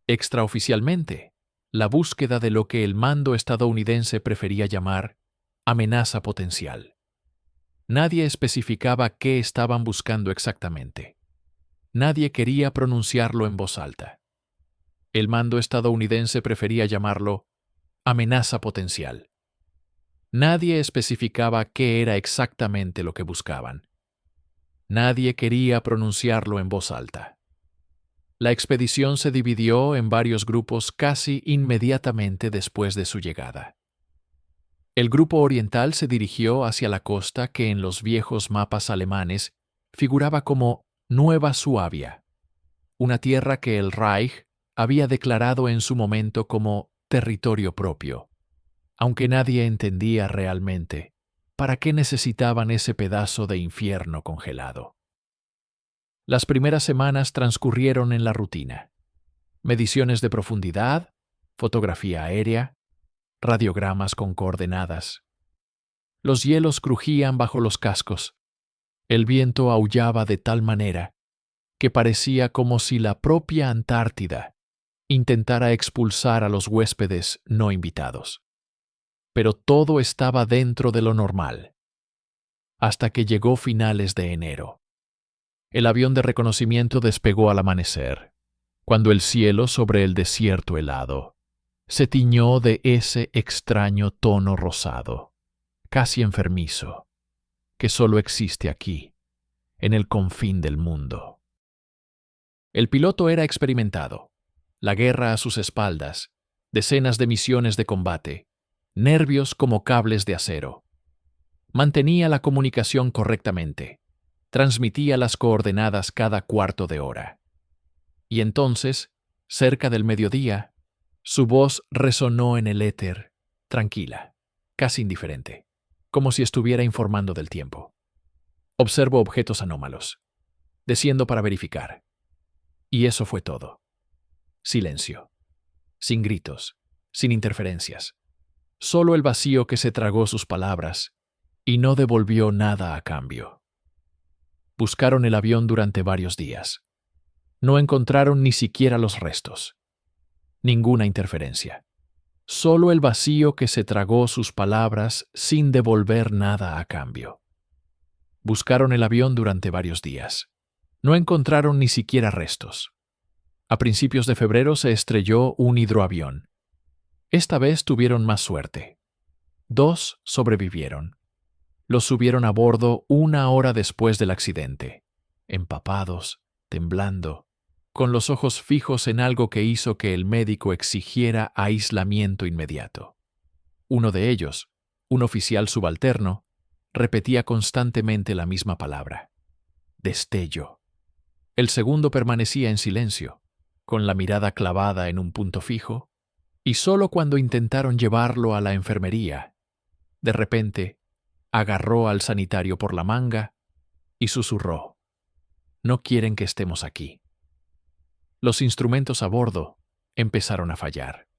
Extraoficialmente, la búsqueda de lo que el mando estadounidense prefería llamar amenaza potencial. Nadie especificaba qué estaban buscando exactamente. Nadie quería pronunciarlo en voz alta. El mando estadounidense prefería llamarlo amenaza potencial. Nadie especificaba qué era exactamente lo que buscaban. Nadie quería pronunciarlo en voz alta. La expedición se dividió en varios grupos casi inmediatamente después de su llegada. El grupo oriental se dirigió hacia la costa que en los viejos mapas alemanes figuraba como Nueva Suabia, una tierra que el Reich había declarado en su momento como territorio propio, aunque nadie entendía realmente para qué necesitaban ese pedazo de infierno congelado. Las primeras semanas transcurrieron en la rutina. Mediciones de profundidad, fotografía aérea, radiogramas con coordenadas. Los hielos crujían bajo los cascos. El viento aullaba de tal manera que parecía como si la propia Antártida intentara expulsar a los huéspedes no invitados. Pero todo estaba dentro de lo normal, hasta que llegó finales de enero. El avión de reconocimiento despegó al amanecer, cuando el cielo sobre el desierto helado se tiñó de ese extraño tono rosado, casi enfermizo, que solo existe aquí, en el confín del mundo. El piloto era experimentado, la guerra a sus espaldas, decenas de misiones de combate, nervios como cables de acero. Mantenía la comunicación correctamente, transmitía las coordenadas cada cuarto de hora. Y entonces, cerca del mediodía, su voz resonó en el éter, tranquila, casi indiferente, como si estuviera informando del tiempo. Observo objetos anómalos. Desciendo para verificar. Y eso fue todo. Silencio. Sin gritos, sin interferencias. Solo el vacío que se tragó sus palabras y no devolvió nada a cambio. Buscaron el avión durante varios días. No encontraron ni siquiera los restos. Ninguna interferencia. Solo el vacío que se tragó sus palabras sin devolver nada a cambio. Buscaron el avión durante varios días. No encontraron ni siquiera restos. A principios de febrero se estrelló un hidroavión. Esta vez tuvieron más suerte. 2 sobrevivieron. Los subieron a bordo 1 hora después del accidente, empapados, temblando, con los ojos fijos en algo que hizo que el médico exigiera aislamiento inmediato. Uno de ellos, un oficial subalterno, repetía constantemente la misma palabra: destello. El segundo permanecía en silencio, con la mirada clavada en un punto fijo, y solo cuando intentaron llevarlo a la enfermería, de repente, agarró al sanitario por la manga y susurró: «No quieren que estemos aquí». Los instrumentos a bordo empezaron a fallar.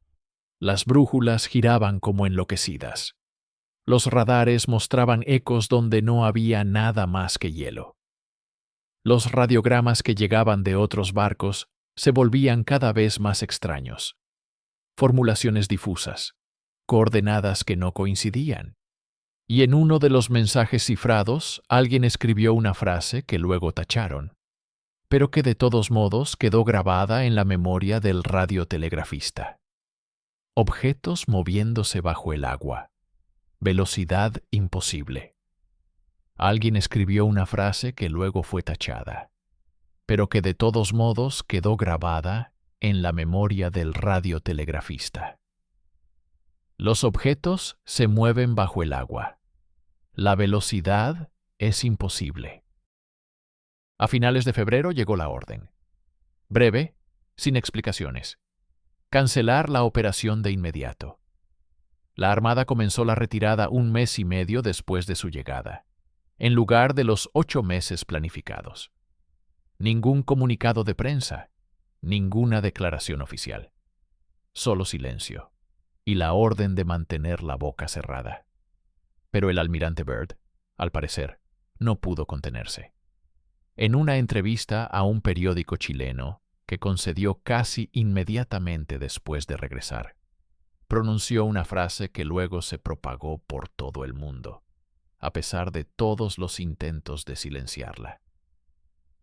Las brújulas giraban como enloquecidas. Los radares mostraban ecos donde no había nada más que hielo. Los radiogramas que llegaban de otros barcos se volvían cada vez más extraños. Formulaciones difusas, coordenadas que no coincidían. Y en uno de los mensajes cifrados alguien escribió una frase que luego tacharon, pero que de todos modos quedó grabada en la memoria del radiotelegrafista. Objetos moviéndose bajo el agua. Velocidad imposible. Alguien escribió una frase que luego fue tachada, pero que de todos modos quedó grabada en la memoria del radiotelegrafista. Los objetos se mueven bajo el agua. La velocidad es imposible. A finales de febrero llegó la orden. Breve, sin explicaciones. Cancelar la operación de inmediato. La Armada comenzó la retirada 1 mes y medio después de su llegada, en lugar de los 8 meses planificados. Ningún comunicado de prensa, ninguna declaración oficial. Solo silencio y la orden de mantener la boca cerrada. Pero el almirante Byrd, al parecer, no pudo contenerse. En una entrevista a un periódico chileno que concedió casi inmediatamente después de regresar, pronunció una frase que luego se propagó por todo el mundo, a pesar de todos los intentos de silenciarla.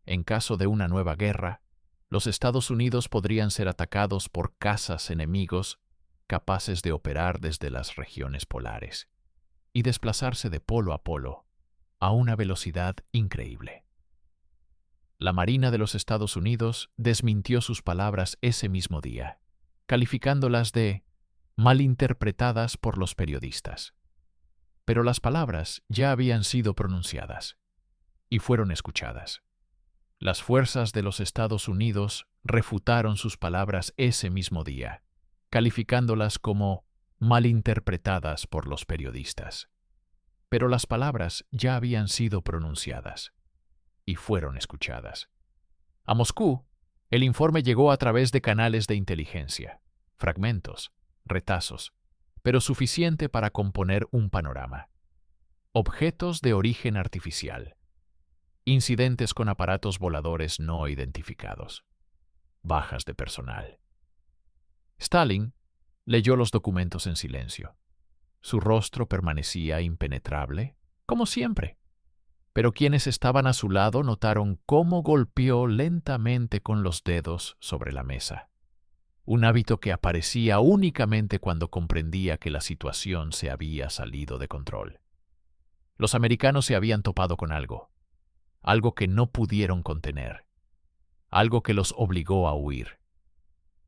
En caso de una nueva guerra, los Estados Unidos podrían ser atacados por cazas enemigos capaces de operar desde las regiones polares y desplazarse de polo a polo a una velocidad increíble. La Marina de los Estados Unidos desmintió sus palabras ese mismo día, calificándolas de malinterpretadas por los periodistas. Pero las palabras ya habían sido pronunciadas y fueron escuchadas. Las fuerzas de los Estados Unidos refutaron sus palabras ese mismo día, calificándolas como malinterpretadas por los periodistas. Pero las palabras ya habían sido pronunciadas y fueron escuchadas. A Moscú, el informe llegó a través de canales de inteligencia, fragmentos, retazos, pero suficiente para componer un panorama. Objetos de origen artificial. Incidentes con aparatos voladores no identificados. Bajas de personal. Stalin leyó los documentos en silencio. Su rostro permanecía impenetrable, como siempre. Pero quienes estaban a su lado notaron cómo golpeó lentamente con los dedos sobre la mesa. Un hábito que aparecía únicamente cuando comprendía que la situación se había salido de control. Los americanos se habían topado con algo que no pudieron contener, algo que los obligó a huir.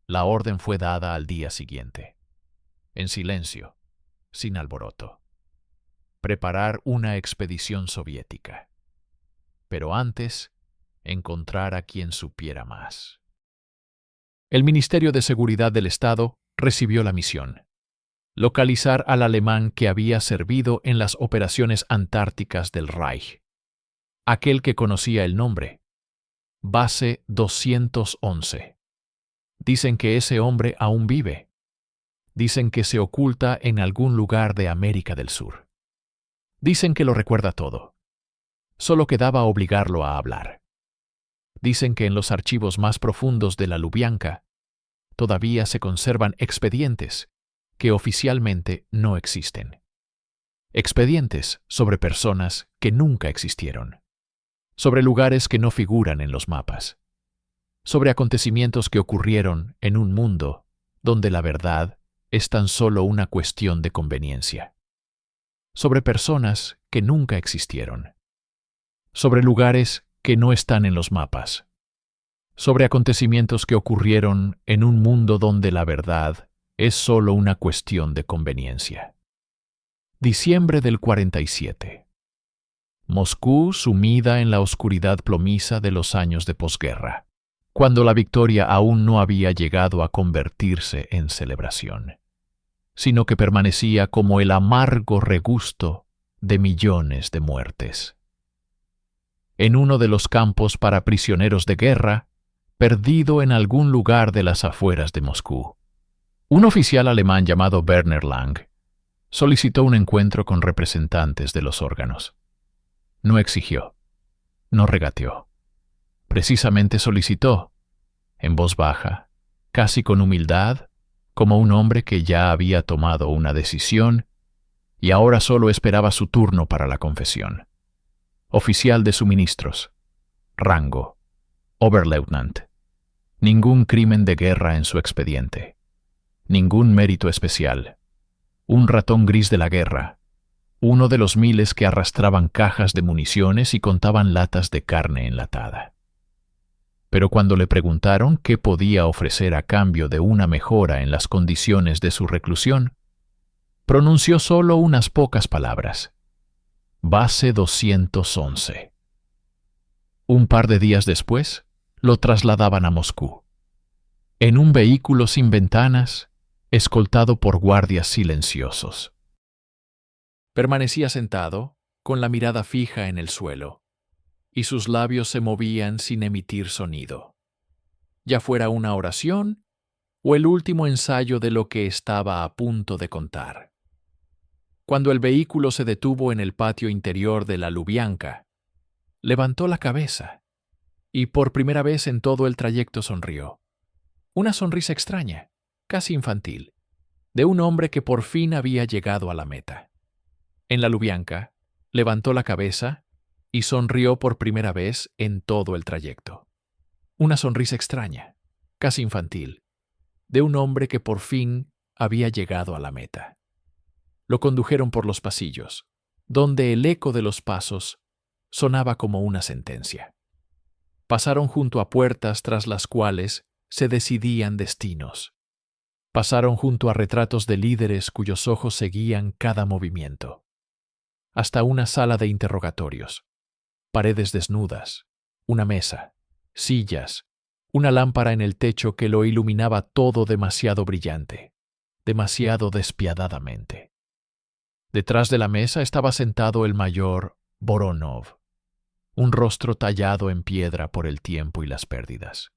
La orden fue dada al día siguiente, en silencio, sin alboroto. Preparar una expedición soviética. Pero antes, encontrar a quien supiera más. El Ministerio de Seguridad del Estado recibió la misión: localizar al alemán que había servido en las operaciones antárticas del Reich. Aquel que conocía el nombre: Base 211. Dicen que ese hombre aún vive. Dicen que se oculta en algún lugar de América del Sur. Dicen que lo recuerda todo. Solo quedaba obligarlo a hablar. Dicen que en los archivos más profundos de la Lubyanka todavía se conservan expedientes que oficialmente no existen. Expedientes sobre personas que nunca existieron. Sobre lugares que no figuran en los mapas. Sobre acontecimientos que ocurrieron en un mundo donde la verdad es tan solo una cuestión de conveniencia. Sobre personas que nunca existieron. Sobre lugares que no están en los mapas. Sobre acontecimientos que ocurrieron en un mundo donde la verdad es solo una cuestión de conveniencia. Diciembre del 47. Moscú sumida en la oscuridad plomiza de los años de posguerra, cuando la victoria aún no había llegado a convertirse en celebración, sino que permanecía como el amargo regusto de millones de muertes. En uno de los campos para prisioneros de guerra, perdido en algún lugar de las afueras de Moscú, un oficial alemán llamado Werner Lang solicitó un encuentro con representantes de los órganos. No exigió, no regateó. Precisamente solicitó, en voz baja, casi con humildad, como un hombre que ya había tomado una decisión y ahora solo esperaba su turno para la confesión. Oficial de suministros. Rango: Oberleutnant. Ningún crimen de guerra en su expediente. Ningún mérito especial. Un ratón gris de la guerra. Uno de los miles que arrastraban cajas de municiones y contaban latas de carne enlatada. Pero cuando le preguntaron qué podía ofrecer a cambio de una mejora en las condiciones de su reclusión, pronunció solo unas pocas palabras: Base 211. Un par de días después, lo trasladaban a Moscú, en un vehículo sin ventanas, escoltado por guardias silenciosos. Permanecía sentado, con la mirada fija en el suelo, y sus labios se movían sin emitir sonido, ya fuera una oración o el último ensayo de lo que estaba a punto de contar. Cuando el vehículo se detuvo en el patio interior de la Lubyanka, levantó la cabeza y por primera vez en todo el trayecto sonrió. Una sonrisa extraña, casi infantil, de un hombre que por fin había llegado a la meta. En la Lubyanka, Levantó la cabeza y sonrió por primera vez en todo el trayecto. Una sonrisa extraña, casi infantil, de un hombre que por fin había llegado a la meta. Lo condujeron por los pasillos, donde el eco de los pasos sonaba como una sentencia. Pasaron junto a puertas tras las cuales se decidían destinos. Pasaron junto a retratos de líderes cuyos ojos seguían cada movimiento. Hasta una sala de interrogatorios. Paredes desnudas, una mesa, sillas, una lámpara en el techo que lo iluminaba todo demasiado brillante, demasiado despiadadamente. Detrás de la mesa estaba sentado el mayor Voronov, un rostro tallado en piedra por el tiempo y las pérdidas.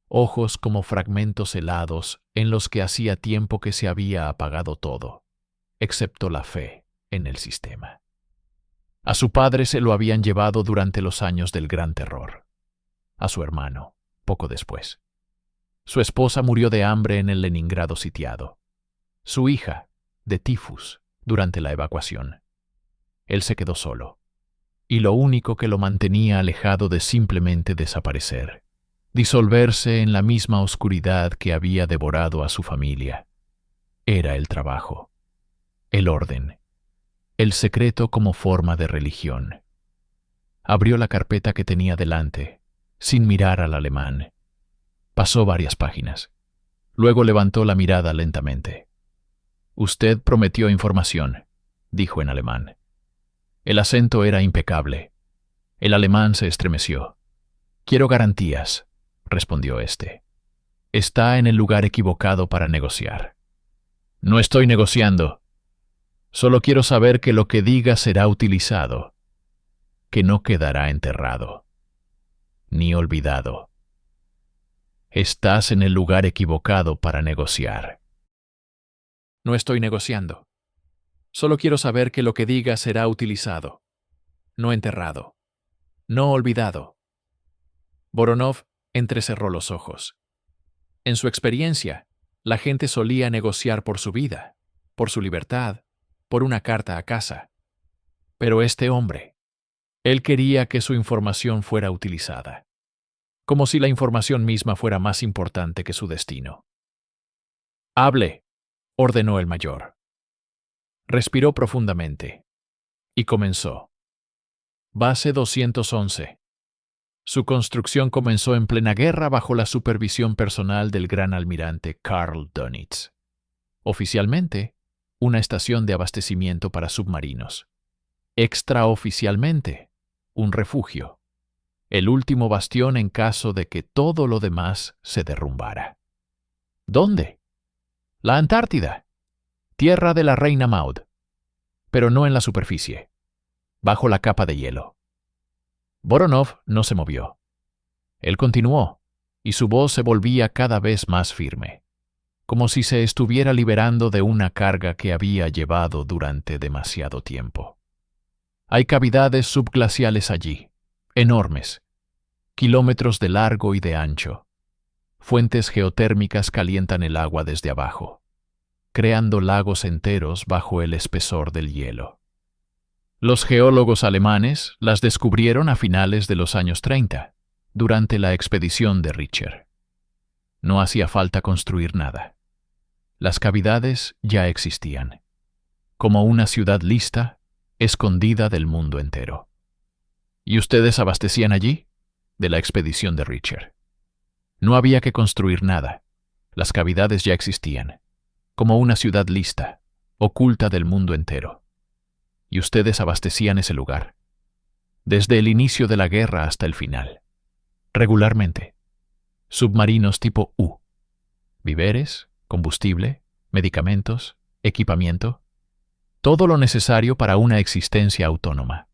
Ojos como fragmentos helados en los que hacía tiempo que se había apagado todo, excepto la fe en el sistema. A su padre se lo habían llevado durante los años del Gran Terror. A su hermano, poco después. Su esposa murió de hambre en el Leningrado sitiado. Su hija, de tifus, durante la evacuación. Él se quedó solo. Y lo único que lo mantenía alejado de simplemente desaparecer, disolverse en la misma oscuridad que había devorado a su familia, era el trabajo, el orden, el secreto como forma de religión. Abrió la carpeta que tenía delante, sin mirar al alemán. Pasó varias páginas. Luego levantó la mirada lentamente. «Usted prometió información», dijo en alemán. El acento era impecable. El alemán se estremeció. «Quiero garantías», respondió éste. «Está en el lugar equivocado para negociar». «No estoy negociando. Solo quiero saber que lo que diga será utilizado, que no quedará enterrado, ni olvidado. Estás en el lugar equivocado para negociar». «No estoy negociando. Solo quiero saber que lo que diga será utilizado, no enterrado, no olvidado». Voronov entrecerró los ojos. En su experiencia, la gente solía negociar por su vida, por su libertad, por una carta a casa. Pero este hombre, él quería que su información fuera utilizada, como si la información misma fuera más importante que su destino. «Hable», ordenó el mayor. Respiró profundamente y comenzó. Base 211. Su construcción comenzó en plena guerra bajo la supervisión personal del gran almirante Karl Dönitz. Oficialmente, una estación de abastecimiento para submarinos. Extraoficialmente, un refugio. El último bastión en caso de que todo lo demás se derrumbara. ¿Dónde? La Antártida. Tierra de la reina Maud. Pero no en la superficie. Bajo la capa de hielo. Voronov no se movió. Él continuó, y su voz se volvía cada vez más firme, como si se estuviera liberando de una carga que había llevado durante demasiado tiempo. Hay cavidades subglaciales allí, enormes, kilómetros de largo y de ancho. Fuentes geotérmicas calientan el agua desde abajo, creando lagos enteros bajo el espesor del hielo. Los geólogos alemanes las descubrieron a finales de los años 30, durante la expedición de Richter. No hacía falta construir nada. Las cavidades ya existían, como una ciudad lista, escondida del mundo entero. ¿Y ustedes abastecían allí? De la expedición de Richter. No había que construir nada. Las cavidades ya existían, como una ciudad lista, oculta del mundo entero. Y ustedes abastecían ese lugar, desde el inicio de la guerra hasta el final, regularmente. Submarinos tipo U. Víveres, combustible, medicamentos, equipamiento, todo lo necesario para una existencia autónoma.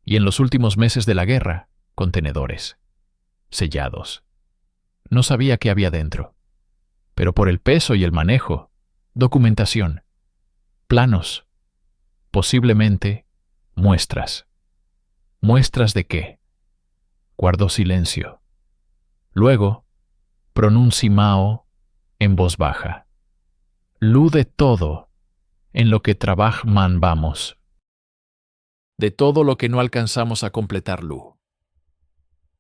Y en los últimos meses de la guerra, contenedores, sellados. No sabía qué había dentro, pero por el peso y el manejo, documentación, planos, posiblemente muestras. ¿Muestras de qué? Guardó silencio. Luego, pronunció Mao en voz baja. Lu de todo en lo que trabajan vamos. de todo lo que no alcanzamos a completar Lu.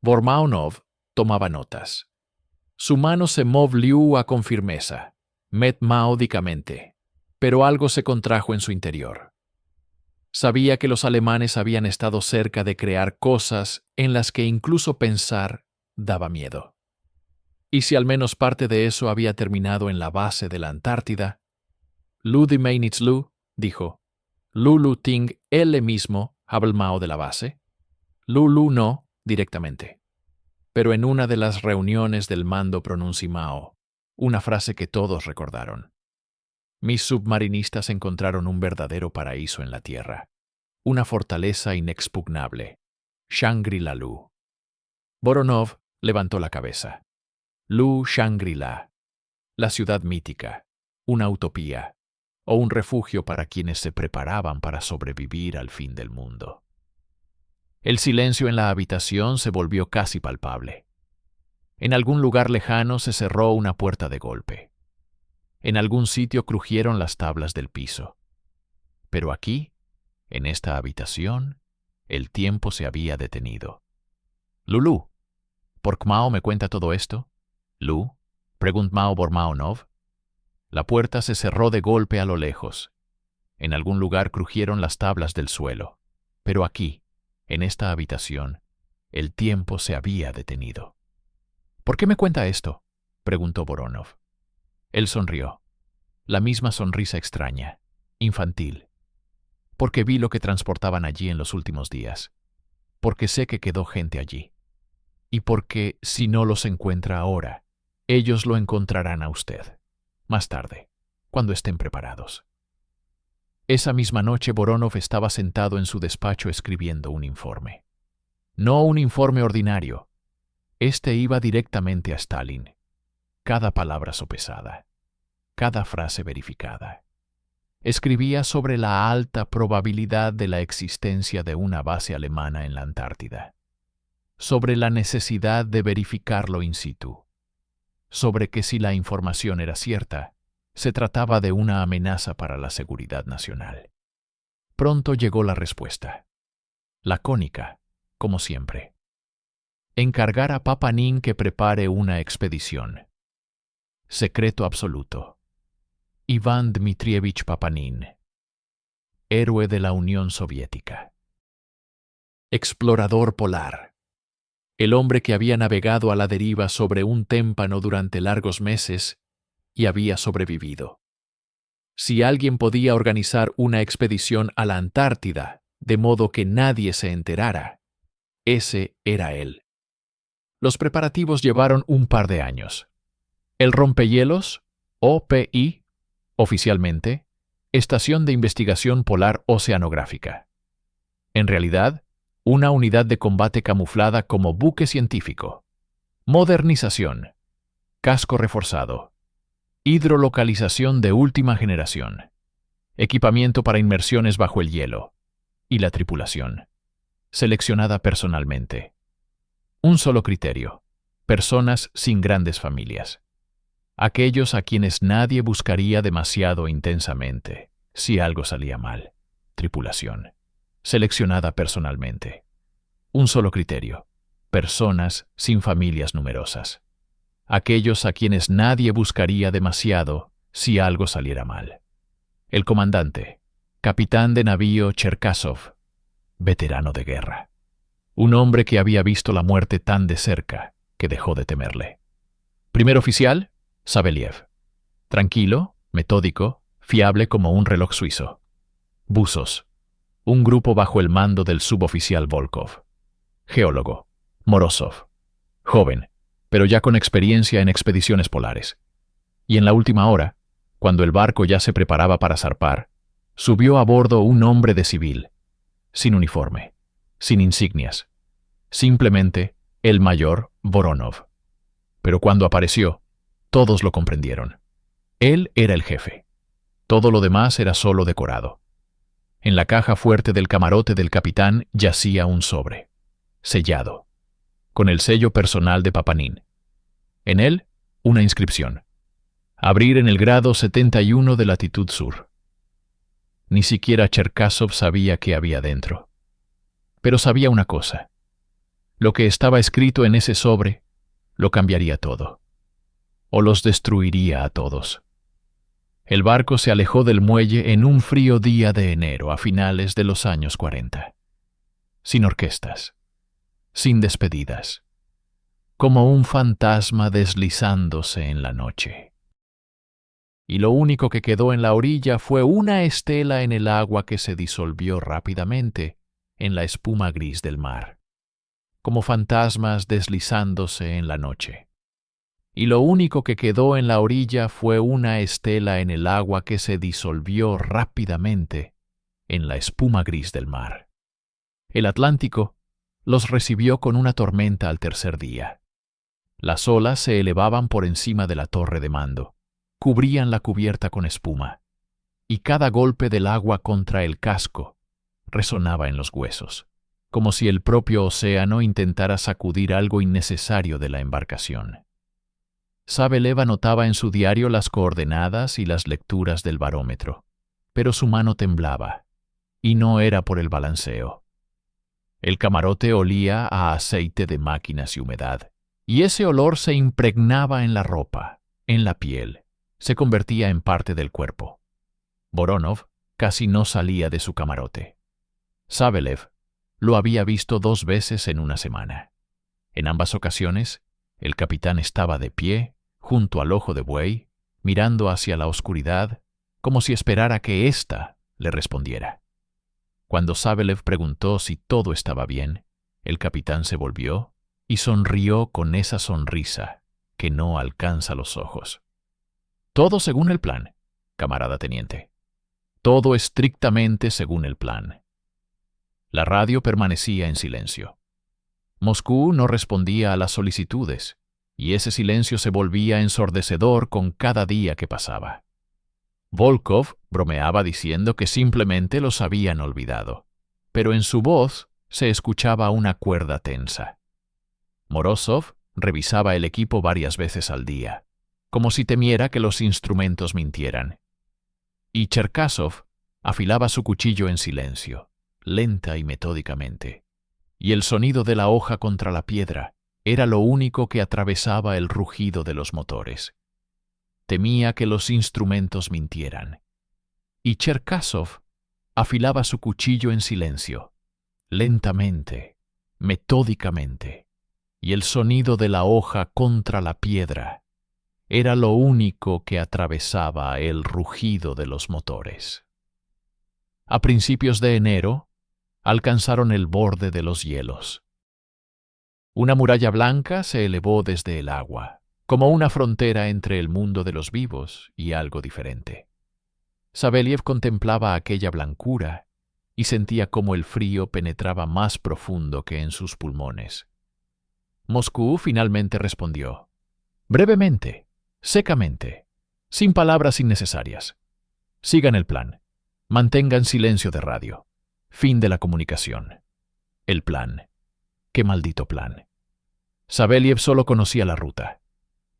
Bormaunov tomaba notas. Su mano se movió con firmeza, metódicamente, pero algo se contrajo en su interior. Sabía que los alemanes habían estado cerca de crear cosas en las que incluso pensar daba miedo. Y si al menos parte de eso había terminado en la base de la Antártida, Lu de Meinitz-Lu dijo, Lulu Ting él mismo hablmao de la base. Lulu no, directamente. Pero en una de las reuniones del mando pronunciamao, una frase que todos recordaron. Mis submarinistas encontraron un verdadero paraíso en la tierra, una fortaleza inexpugnable, Shangri-La Lu. Voronov levantó la cabeza. Lu Shangri-La, la ciudad mítica, una utopía, o un refugio para quienes se preparaban para sobrevivir al fin del mundo. El silencio en la habitación se volvió casi palpable. En algún lugar lejano se cerró una puerta de golpe. En algún sitio crujieron las tablas del piso. Pero aquí, en esta habitación, el tiempo se había detenido. «Lulú, ¿por qué Mao me cuenta todo esto?» «Lu», preguntó Bormaunov. La puerta se cerró de golpe a lo lejos. En algún lugar crujieron las tablas del suelo. Pero aquí, en esta habitación, el tiempo se había detenido. «¿Por qué me cuenta esto?», preguntó Voronov. Él sonrió. La misma sonrisa extraña, infantil. Porque vi lo que transportaban allí en los últimos días. Porque sé que quedó gente allí. Y porque, si no los encuentra ahora, ellos lo encontrarán a usted. Más tarde, cuando estén preparados. Esa misma noche Voronov estaba sentado en su despacho escribiendo un informe. No un informe ordinario. Este iba directamente a Stalin. Cada palabra sopesada. Cada frase verificada. Escribía sobre la alta probabilidad de la existencia de una base alemana en la Antártida. Sobre la necesidad de verificarlo in situ. Sobre que si la información era cierta, se trataba de una amenaza para la seguridad nacional. Pronto llegó la respuesta. Lacónica, como siempre. Encargar a Papanin que prepare una expedición. Secreto absoluto. Iván Dmitrievich Papanin. Héroe de la Unión Soviética. Explorador polar. El hombre que había navegado a la deriva sobre un témpano durante largos meses y había sobrevivido. Si alguien podía organizar una expedición a la Antártida de modo que nadie se enterara, ese era él. Los preparativos llevaron un par de años. El rompehielos, OPI, oficialmente, Estación de Investigación Polar Oceanográfica. En realidad, una unidad de combate camuflada como buque científico. Modernización. Casco reforzado. Hidrolocalización de última generación. Equipamiento para inmersiones bajo el hielo. Y la tripulación. Seleccionada personalmente. Un solo criterio. Personas sin grandes familias. Aquellos a quienes nadie buscaría demasiado intensamente si algo salía mal. Tripulación. Seleccionada personalmente. Un solo criterio. Personas sin familias numerosas. Aquellos a quienes nadie buscaría demasiado si algo saliera mal. El comandante, capitán de navío Cherkasov, veterano de guerra. Un hombre que había visto la muerte tan de cerca que dejó de temerle. Primer oficial, Sabeliev. Tranquilo, metódico, fiable como un reloj suizo. Buzos. Un grupo bajo el mando del suboficial Volkov. Geólogo, Morozov. Joven, pero ya con experiencia en expediciones polares. Y en la última hora, cuando el barco ya se preparaba para zarpar, subió a bordo un hombre de civil, sin uniforme, sin insignias. Simplemente el mayor Voronov. Pero cuando apareció, todos lo comprendieron. Él era el jefe. Todo lo demás era solo decorado. En la caja fuerte del camarote del capitán yacía un sobre, sellado, con el sello personal de Papanin. En él, una inscripción. Abrir en el grado 71 de latitud sur. Ni siquiera Cherkasov sabía qué había dentro. Pero sabía una cosa. Lo que estaba escrito en ese sobre lo cambiaría todo. O los destruiría a todos. El barco se alejó del muelle en un frío día de enero a finales de los años 40. Sin orquestas. Sin despedidas. Como un fantasma deslizándose en la noche. Y lo único que quedó en la orilla fue una estela en el agua que se disolvió rápidamente en la espuma gris del mar, como fantasmas deslizándose en la noche. Y lo único que quedó en la orilla fue una estela en el agua que se disolvió rápidamente en la espuma gris del mar. El Atlántico los recibió con una tormenta al tercer día. Las olas se elevaban por encima de la torre de mando, cubrían la cubierta con espuma, y cada golpe del agua contra el casco resonaba en los huesos, como si el propio océano intentara sacudir algo innecesario de la embarcación. Sabelev anotaba en su diario las coordenadas y las lecturas del barómetro, pero su mano temblaba, y no era por el balanceo. El camarote olía a aceite de máquinas y humedad, y ese olor se impregnaba en la ropa, en la piel, se convertía en parte del cuerpo. Voronov casi no salía de su camarote. Sabelev lo había visto 2 veces en una semana. En ambas ocasiones, el capitán estaba de pie, junto al ojo de buey, mirando hacia la oscuridad, como si esperara que ésta le respondiera. Cuando Sabelev preguntó si todo estaba bien, el capitán se volvió y sonrió con esa sonrisa que no alcanza los ojos. Todo según el plan, camarada teniente. Todo estrictamente según el plan. La radio permanecía en silencio. Moscú no respondía a las solicitudes, y ese silencio se volvía ensordecedor con cada día que pasaba. Volkov bromeaba diciendo que simplemente los habían olvidado, pero en su voz se escuchaba una cuerda tensa. Morozov revisaba el equipo varias veces al día, como si temiera que los instrumentos mintieran. Y Cherkasov afilaba su cuchillo en silencio, lenta y metódicamente, y el sonido de la hoja contra la piedra era lo único que atravesaba el rugido de los motores. Temía que los instrumentos mintieran. Y Cherkasov afilaba su cuchillo en silencio, lentamente, metódicamente, y el sonido de la hoja contra la piedra era lo único que atravesaba el rugido de los motores. A principios de enero, alcanzaron el borde de los hielos. Una muralla blanca se elevó desde el agua, como una frontera entre el mundo de los vivos y algo diferente. Sabeliev contemplaba aquella blancura y sentía cómo el frío penetraba más profundo que en sus pulmones. Moscú finalmente respondió, brevemente, secamente, sin palabras innecesarias. Sigan el plan. Mantengan silencio de radio. Fin de la comunicación. El plan. ¡Qué maldito plan! Sabeliev solo conocía la ruta.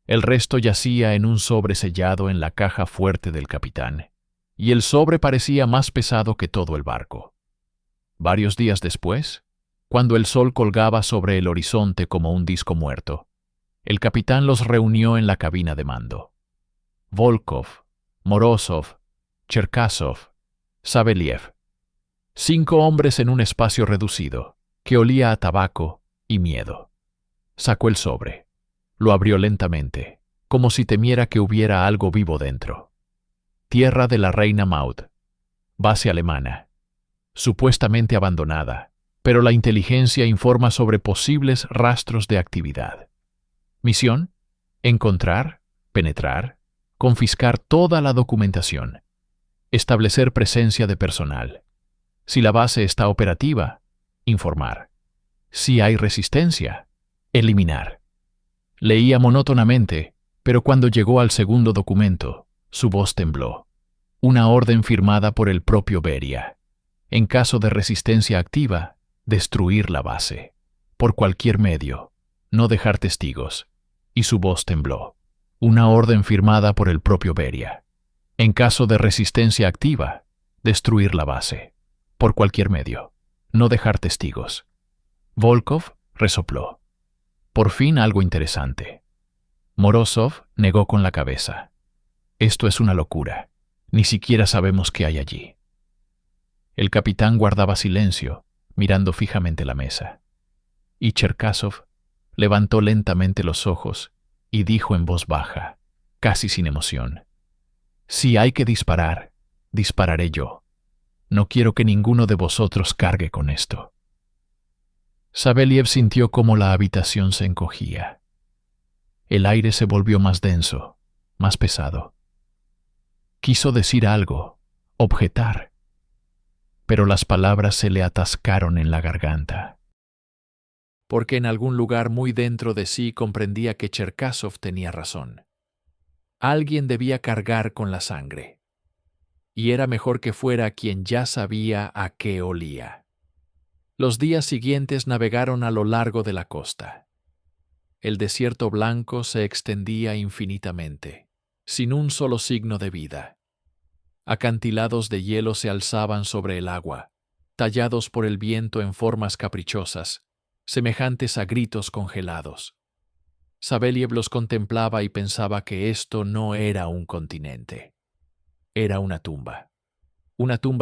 El resto yacía en un sobre sellado en la caja fuerte del capitán, y el sobre parecía más pesado que todo el barco. Varios días después, cuando el sol colgaba sobre el horizonte como un disco muerto, el capitán los reunió en la cabina de mando. Volkov, Morozov, Cherkasov, Sabeliev. 5 hombres en un espacio reducido, que olía a tabaco y miedo. Sacó el sobre. Lo abrió lentamente, como si temiera que hubiera algo vivo dentro. Tierra de la Reina Maud. Base alemana. Supuestamente abandonada, pero la inteligencia informa sobre posibles rastros de actividad. Misión: encontrar, penetrar, confiscar toda la documentación. Establecer presencia de personal. Si la base está operativa, informar. Si hay resistencia, eliminar. Leía monótonamente, pero cuando llegó al segundo documento, su voz tembló. Una orden firmada por el propio Beria. En caso de resistencia activa, destruir la base. Por cualquier medio. No dejar testigos. Y su voz tembló. Una orden firmada por el propio Beria. En caso de resistencia activa, destruir la base. Por cualquier medio. no dejar testigos. Volkov resopló. Por fin algo interesante. Morozov negó con la cabeza. Esto es una locura. Ni siquiera sabemos qué hay allí. El capitán guardaba silencio, mirando fijamente la mesa. Y Cherkasov levantó lentamente los ojos y dijo en voz baja, casi sin emoción: «Si hay que disparar, dispararé yo. No quiero que ninguno de vosotros cargue con esto». Saveliev sintió cómo la habitación se encogía. El aire se volvió más denso, más pesado. Quiso decir algo, objetar, pero las palabras se le atascaron en la garganta. Porque en algún lugar muy dentro de sí comprendía que Cherkasov tenía razón. Alguien debía cargar con la sangre. Y era mejor que fuera quien ya sabía a qué olía. Los días siguientes navegaron a lo largo de la costa. El desierto blanco se extendía infinitamente, sin un solo signo de vida. Acantilados de hielo se alzaban sobre el agua, tallados por el viento en formas caprichosas, semejantes a gritos congelados. Saveliev los contemplaba y pensaba que esto no era un continente. Era una tumba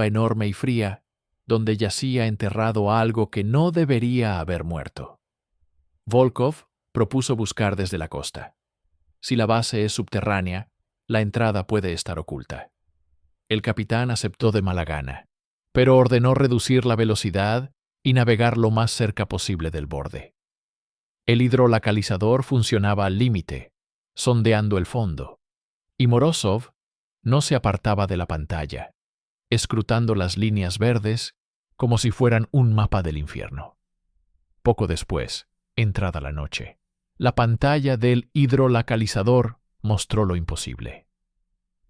enorme y fría, donde yacía enterrado algo que no debería haber muerto. Volkov propuso buscar desde la costa. Si la base es subterránea, la entrada puede estar oculta. El capitán aceptó de mala gana, pero ordenó reducir la velocidad y navegar lo más cerca posible del borde. El hidrolocalizador funcionaba al límite, sondeando el fondo, y Morozov no se apartaba de la pantalla, escrutando las líneas verdes como si fueran un mapa del infierno. Poco después, entrada la noche, la pantalla del hidrolocalizador mostró lo imposible.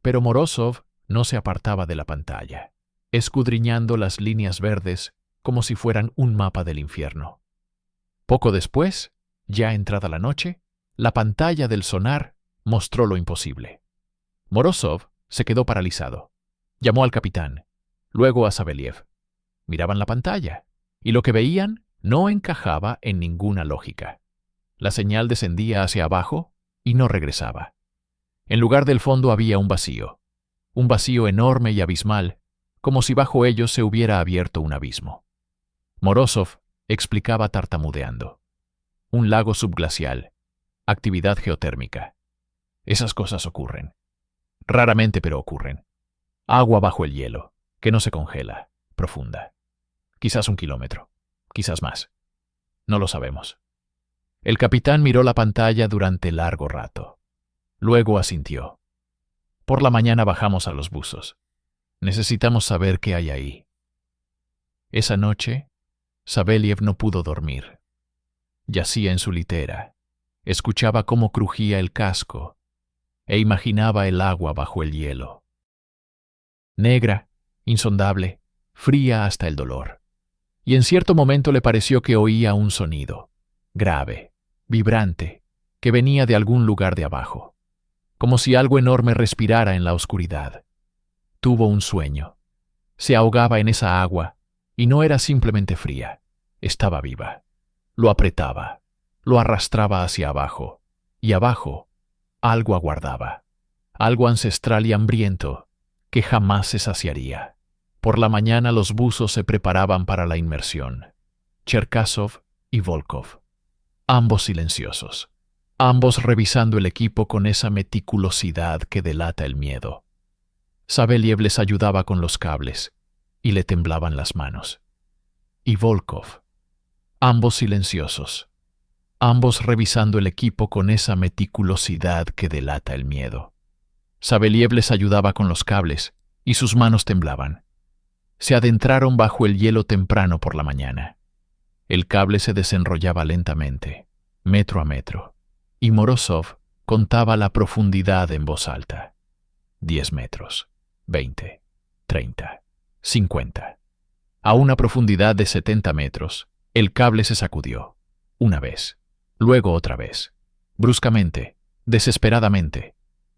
Pero Morozov no se apartaba de la pantalla, escudriñando las líneas verdes como si fueran un mapa del infierno. Poco después, ya entrada la noche, la pantalla del sonar mostró lo imposible. Morozov se quedó paralizado. Llamó al capitán, luego a Saveliev. Miraban la pantalla, y lo que veían no encajaba en ninguna lógica. La señal descendía hacia abajo y no regresaba. En lugar del fondo había un vacío enorme y abismal, como si bajo ellos se hubiera abierto un abismo. Morozov explicaba tartamudeando. Un lago subglacial, actividad geotérmica. Esas cosas ocurren. Raramente, pero ocurren. Agua bajo el hielo, que no se congela, profunda. Quizás 1 kilómetro, quizás más. No lo sabemos. El capitán miró la pantalla durante largo rato. Luego asintió. Por la mañana bajamos a los buzos. Necesitamos saber qué hay ahí. Esa noche, Saveliev no pudo dormir. Yacía en su litera, escuchaba cómo crujía el casco e imaginaba el agua bajo el hielo. Negra, insondable, fría hasta el dolor. Y en cierto momento le pareció que oía un sonido, grave, vibrante, que venía de algún lugar de abajo, como si algo enorme respirara en la oscuridad. Tuvo un sueño. Se ahogaba en esa agua, y no era simplemente fría, estaba viva. Lo apretaba, lo arrastraba hacia abajo, y abajo algo aguardaba, algo ancestral y hambriento que jamás se saciaría. Por la mañana los buzos se preparaban para la inmersión. Cherkasov y Volkov, ambos silenciosos, ambos revisando el equipo con esa meticulosidad que delata el miedo. Saveliev les ayudaba con los cables, y le temblaban las manos. Y Volkov, ambos silenciosos, ambos revisando el equipo con esa meticulosidad que delata el miedo. Saveliev les ayudaba con los cables, y sus manos temblaban. Se adentraron bajo el hielo temprano por la mañana. El cable se desenrollaba lentamente, metro a metro, y Morozov contaba la profundidad en voz alta. 10 metros, 20, 30, 50. A una profundidad de 70 metros, el cable se sacudió, una vez, luego otra vez, bruscamente, desesperadamente.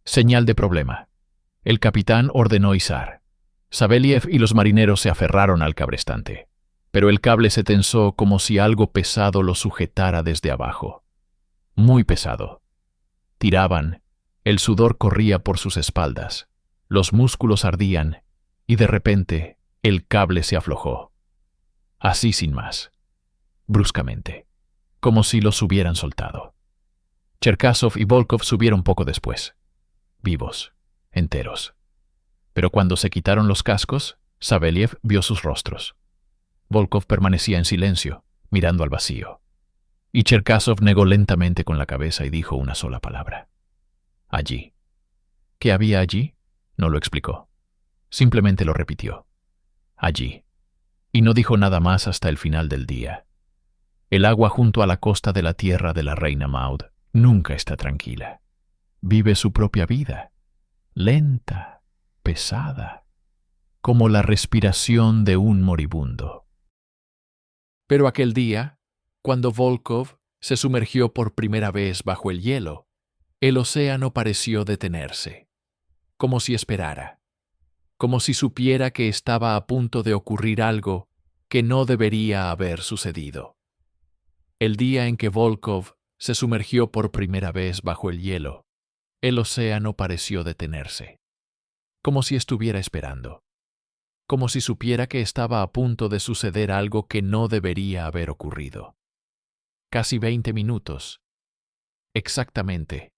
Señal de problema. El capitán ordenó izar. Saveliev y los marineros se aferraron al cabrestante. pero el cable se tensó como si algo pesado lo sujetara desde abajo. Muy pesado. Tiraban, el sudor corría por sus espaldas, los músculos ardían, y de repente el cable se aflojó. Así sin más. Bruscamente. Como si los hubieran soltado. Cherkasov y Volkov subieron poco después. Vivos, enteros. Pero cuando se quitaron los cascos, Saveliev vio sus rostros. Volkov permanecía en silencio, mirando al vacío. Y Cherkasov negó lentamente con la cabeza y dijo una sola palabra. Allí. ¿Qué había allí? No lo explicó. Simplemente lo repitió. Allí. Y no dijo nada más hasta el final del día. El agua junto a la costa de la tierra de la reina Maud nunca está tranquila. Vive su propia vida, lenta, pesada, como la respiración de un moribundo. Pero aquel día, cuando Volkov se sumergió por primera vez bajo el hielo, el océano pareció detenerse, como si esperara, como si supiera que estaba a punto de ocurrir algo que no debería haber sucedido. El día en que Volkov se sumergió por primera vez bajo el hielo, el océano pareció detenerse, como si estuviera esperando, como si supiera que estaba a punto de suceder algo que no debería haber ocurrido. Casi 20 minutos. Exactamente.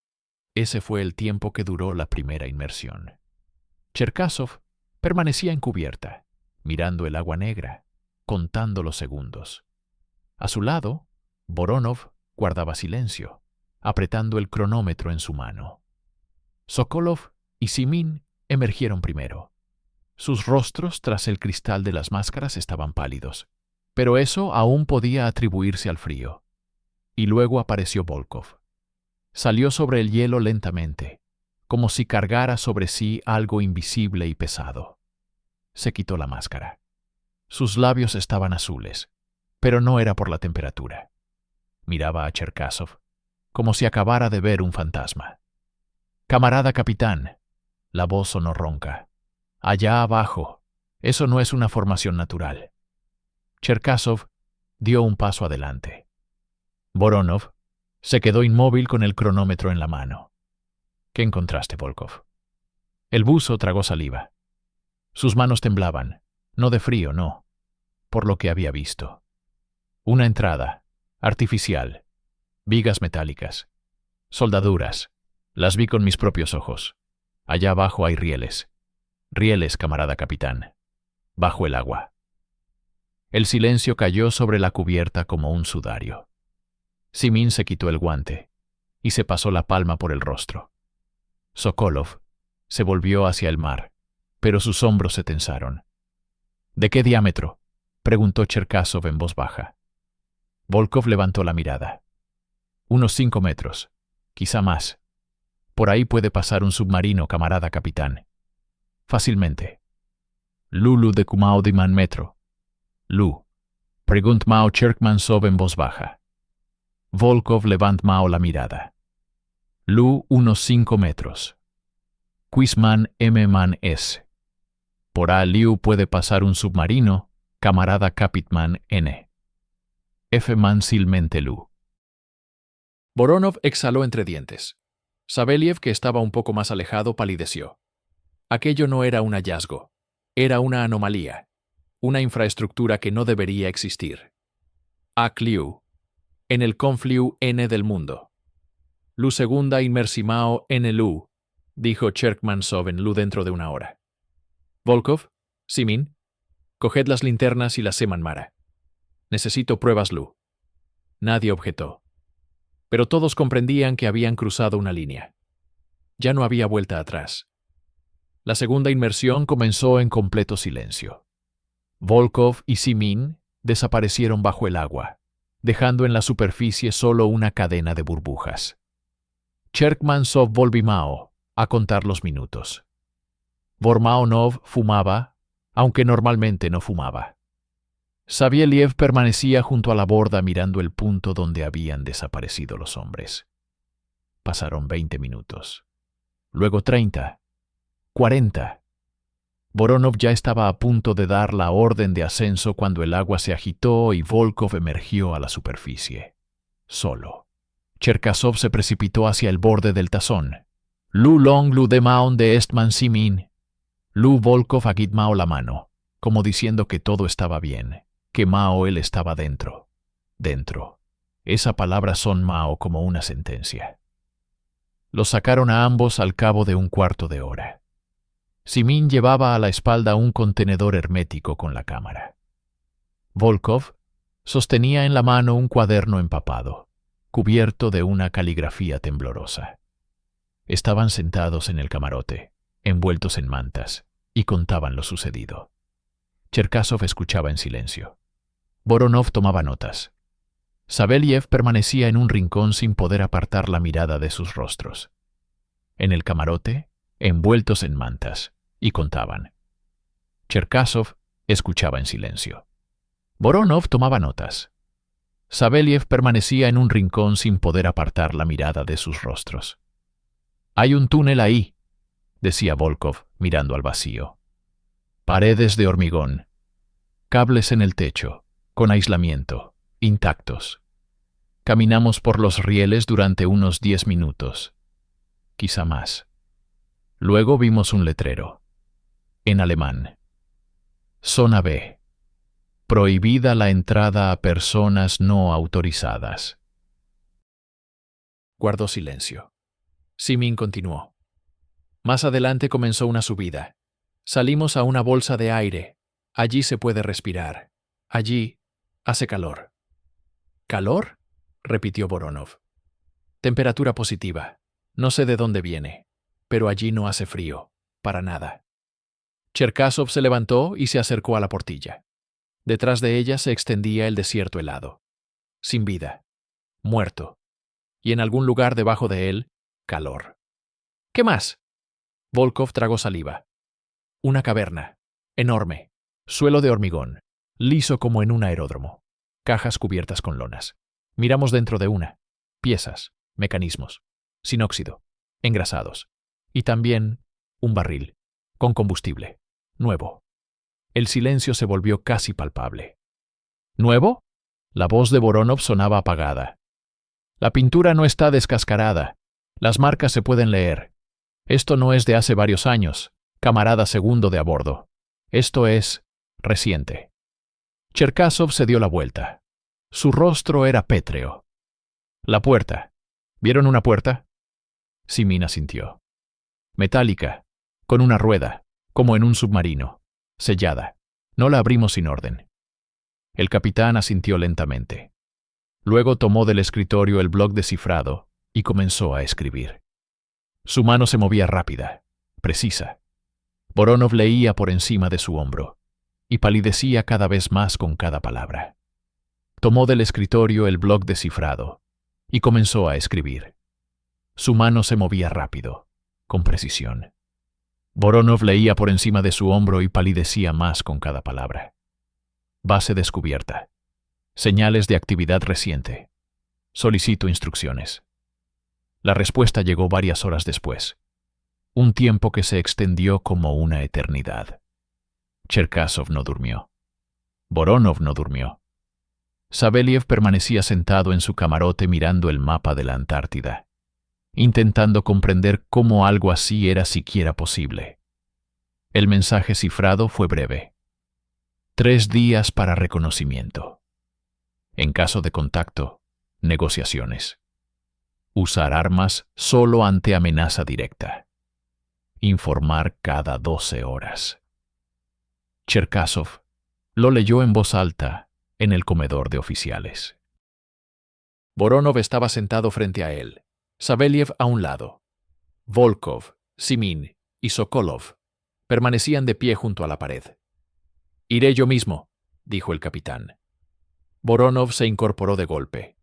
Ese fue el tiempo que duró la primera inmersión. Cherkasov permanecía en cubierta, mirando el agua negra, contando los segundos. A su lado, Voronov guardaba silencio, apretando el cronómetro en su mano. Sokolov y Simin emergieron primero. Sus rostros tras el cristal de las máscaras estaban pálidos, pero eso aún podía atribuirse al frío. Y luego apareció Volkov. Salió sobre el hielo lentamente, como si cargara sobre sí algo invisible y pesado. Se quitó la máscara. Sus labios estaban azules, pero no era por la temperatura. Miraba a Cherkasov, como si acabara de ver un fantasma. «Camarada capitán», la voz sonó ronca. «Allá abajo, eso no es una formación natural». Cherkasov dio un paso adelante. Voronov se quedó inmóvil con el cronómetro en la mano. «¿Qué encontraste, Volkov?» El buzo tragó saliva. Sus manos temblaban, no de frío, no, por lo que había visto. Una entrada, artificial, vigas metálicas, soldaduras, las vi con mis propios ojos. Allá abajo hay rieles. Rieles, camarada capitán. Bajo el agua. El silencio cayó sobre la cubierta como un sudario. Simin se quitó el guante y se pasó la palma por el rostro. Sokolov se volvió hacia el mar, pero sus hombros se tensaron. «¿De qué diámetro?», preguntó Cherkasov en voz baja. Volkov levantó la mirada. «Unos 5 metros, quizá más. Por ahí puede pasar un submarino, camarada capitán. Fácilmente». «Lulu de Kumao Diman metro». «Lu», preguntó Mao Cherkmansov en voz baja. Volkov levantó la mirada. «Lu, unos 5 metros». «Quisman M-man es». «Por a Liu puede pasar un submarino, camarada capitán N». «F-man silmente Lu». Voronov exhaló entre dientes. Saveliev, que estaba un poco más alejado, palideció. Aquello no era un hallazgo. Era una anomalía. Una infraestructura que no debería existir. Ac-Liu. En el Confliu N del mundo. Lu segunda inmersimao N Lu, dijo Cherkmansov en Lu dentro de una hora. Volkov, Simin, coged las linternas y la Semanmara. Necesito pruebas, Lu. Nadie objetó. Pero todos comprendían que habían cruzado una línea. Ya no había vuelta atrás. La segunda inmersión comenzó en completo silencio. Volkov y Simin desaparecieron bajo el agua, dejando en la superficie solo una cadena de burbujas. Cherkmansov volvió a contar los minutos. Vormaonov fumaba, aunque normalmente no fumaba. Saveliev permanecía junto a la borda mirando el punto donde habían desaparecido los hombres. Pasaron 20 minutos. Luego 30, 40. Voronov ya estaba a punto de dar la orden de ascenso cuando el agua se agitó y Volkov emergió a la superficie. Solo. Cherkasov se precipitó hacia el borde del tazón. Lu long lu de maon de estman simin. Lu Volkov agit Mao la mano, como diciendo que todo estaba bien, que Mao él estaba dentro. Dentro. Esa palabra son Mao como una sentencia. Los sacaron a ambos al cabo de un cuarto de hora. Simin llevaba a la espalda un contenedor hermético con la cámara. Volkov sostenía en la mano un cuaderno empapado, cubierto de una caligrafía temblorosa. Estaban sentados en el camarote, envueltos en mantas, y contaban lo sucedido. Cherkasov escuchaba en silencio. Voronov tomaba notas. Saveliev permanecía en un rincón sin poder apartar la mirada de sus rostros. En el camarote, envueltos en mantas, y contaban. Cherkasov escuchaba en silencio. Voronov tomaba notas. Saveliev permanecía en un rincón sin poder apartar la mirada de sus rostros. «Hay un túnel ahí», decía Volkov, mirando al vacío. «Paredes de hormigón. Cables en el techo, con aislamiento, intactos. Caminamos por los rieles durante unos 10 minutos, quizá más. Luego vimos un letrero, en alemán. Zona B. Prohibida la entrada a personas no autorizadas». Guardó silencio. Simin continuó. Más adelante comenzó una subida. Salimos a una bolsa de aire. Allí se puede respirar. Allí hace calor. ¿Calor?, repitió Voronov. Temperatura positiva. No sé de dónde viene, pero allí no hace frío, para nada. Cherkasov se levantó y se acercó a la portilla. Detrás de ella se extendía el desierto helado. Sin vida. Muerto. Y en algún lugar debajo de él, calor. ¿Qué más? Volkov tragó saliva. Una caverna. Enorme. Suelo de hormigón. Liso como en un aeródromo. Cajas cubiertas con lonas. Miramos dentro de una. Piezas. Mecanismos. Sin óxido. Engrasados. Y también un barril. Con combustible. Nuevo. El silencio se volvió casi palpable. ¿Nuevo? La voz de Voronov sonaba apagada. La pintura no está descascarada. Las marcas se pueden leer. Esto no es de hace varios años, camarada segundo de a bordo. Esto es reciente. Cherkasov se dio la vuelta. Su rostro era pétreo. La puerta. ¿Vieron una puerta? Simin asintió. Metálica, con una rueda, como en un submarino, sellada. No la abrimos sin orden. El capitán asintió lentamente. Luego tomó del escritorio el bloc descifrado y comenzó a escribir. Su mano se movía rápida, precisa. Voronov leía por encima de su hombro y palidecía cada vez más con cada palabra. Tomó del escritorio el bloc descifrado y comenzó a escribir. Su mano se movía rápido, con precisión. Voronov leía por encima de su hombro y palidecía más con cada palabra. Base descubierta. Señales de actividad reciente. Solicito instrucciones. La respuesta llegó varias horas después. Un tiempo que se extendió como una eternidad. Cherkasov no durmió. Voronov no durmió. Saveliev permanecía sentado en su camarote mirando el mapa de la Antártida, intentando comprender cómo algo así era siquiera posible. El mensaje cifrado fue breve. 3 días para reconocimiento. En caso de contacto, negociaciones. Usar armas solo ante amenaza directa. Informar cada 12 horas. Cherkasov lo leyó en voz alta en el comedor de oficiales. Voronov estaba sentado frente a él, Saveliev a un lado. Volkov, Simin y Sokolov permanecían de pie junto a la pared. «Iré yo mismo», dijo el capitán. Voronov se incorporó de golpe.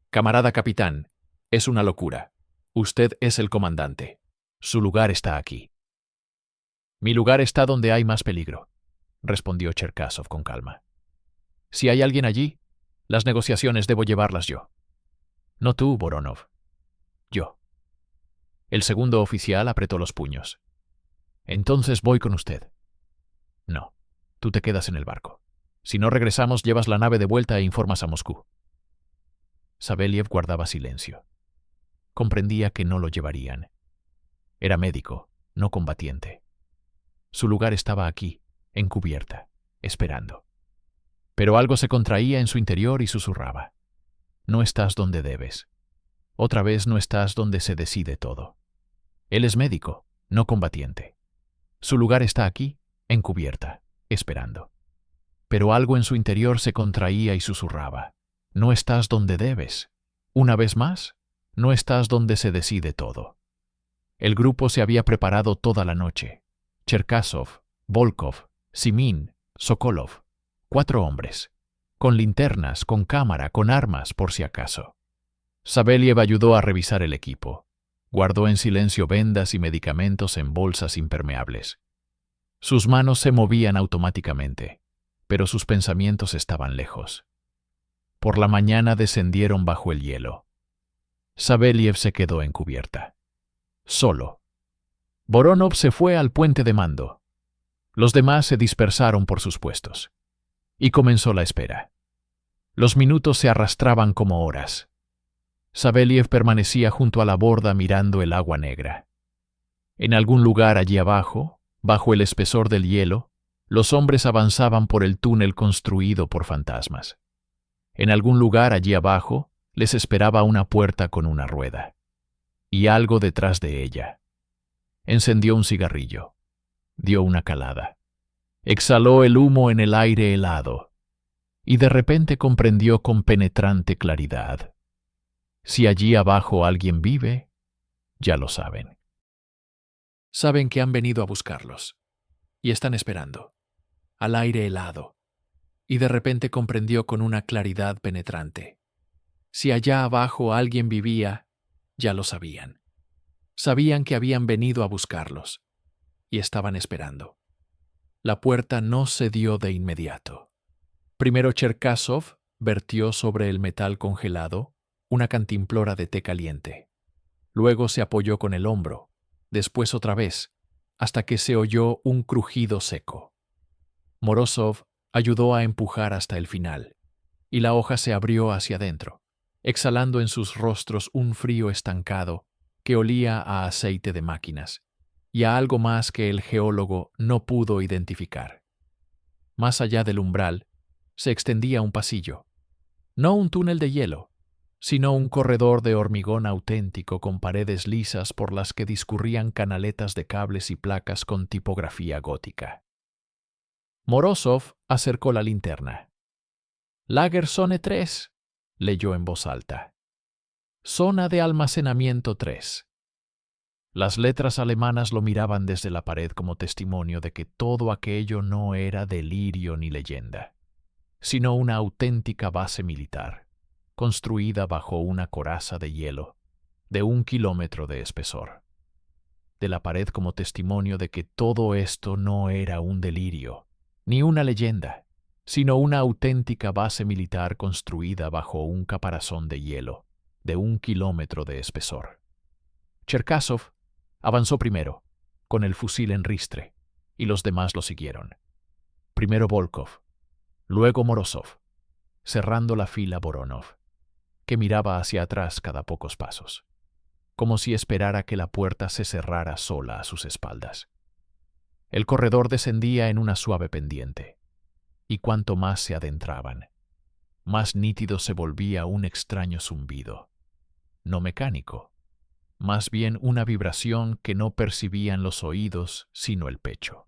«Camarada capitán, es una locura. Usted es el comandante. Su lugar está aquí». «Mi lugar está donde hay más peligro», respondió Cherkasov con calma. «Si hay alguien allí, las negociaciones debo llevarlas yo». «No tú, Voronov. Yo». El segundo oficial apretó los puños. «Entonces voy con usted». No, tú te quedas en el barco. Si no regresamos, llevas la nave de vuelta e informas a Moscú. Saveliev guardaba silencio. Comprendía que no lo llevarían. Era médico, no combatiente. Su lugar estaba aquí, en cubierta, esperando. Pero algo se contraía en su interior y susurraba. No estás donde debes. Otra vez no estás donde se decide todo. Él es médico, no combatiente. Su lugar está aquí, en cubierta, esperando. Pero algo en su interior se contraía y susurraba. No estás donde debes. Una vez más, no estás donde se decide todo. El grupo se había preparado toda la noche. Cherkasov, Volkov, Simin, Sokolov. 4 hombres. Con linternas, con cámara, con armas, por si acaso. Saveliev ayudó a revisar el equipo. Guardó en silencio vendas y medicamentos en bolsas impermeables. Sus manos se movían automáticamente, pero sus pensamientos estaban lejos. Por la mañana descendieron bajo el hielo. Saveliev se quedó en cubierta. Solo. Voronov se fue al puente de mando. Los demás se dispersaron por sus puestos. Y comenzó la espera. Los minutos se arrastraban como horas. Saveliev permanecía junto a la borda mirando el agua negra. En algún lugar allí abajo, bajo el espesor del hielo, los hombres avanzaban por el túnel construido por fantasmas. En algún lugar allí abajo les esperaba una puerta con una rueda. Y algo detrás de ella. Encendió un cigarrillo. Dio una calada. Exhaló el humo en el aire helado. Y de repente comprendió con penetrante claridad. Si allí abajo alguien vive, ya lo saben. Saben que han venido a buscarlos. Y están esperando. Al aire helado. Y de repente comprendió con una claridad penetrante. Si allá abajo alguien vivía, ya lo sabían. Sabían que habían venido a buscarlos. Y estaban esperando. La puerta no cedió de inmediato. Primero Cherkasov vertió sobre el metal congelado una cantimplora de té caliente. Luego se apoyó con el hombro, después otra vez, hasta que se oyó un crujido seco. Morozov ayudó a empujar hasta el final, y la hoja se abrió hacia adentro, exhalando en sus rostros un frío estancado que olía a aceite de máquinas y a algo más que el geólogo no pudo identificar. Más allá del umbral, se extendía un pasillo. No un túnel de hielo, sino un corredor de hormigón auténtico con paredes lisas por las que discurrían canaletas de cables y placas con tipografía gótica. Morozov acercó la linterna. «Lagerzone 3», leyó en voz alta. «Zona de almacenamiento 3». Las letras alemanas lo miraban desde la pared como testimonio de que todo aquello no era delirio ni leyenda, sino una auténtica base militar, construida bajo una coraza de hielo, de 1 kilómetro de espesor. De la pared como testimonio de que todo esto no era un delirio, ni una leyenda, sino una auténtica base militar construida bajo un caparazón de hielo, de 1 kilómetro de espesor. Cherkasov avanzó primero, con el fusil en ristre, y los demás lo siguieron. Primero Volkov, luego Morozov, cerrando la fila Voronov, que miraba hacia atrás cada pocos pasos, como si esperara que la puerta se cerrara sola a sus espaldas. El corredor descendía en una suave pendiente, y cuanto más se adentraban, más nítido se volvía un extraño zumbido, no mecánico, más bien una vibración que no percibían los oídos sino el pecho.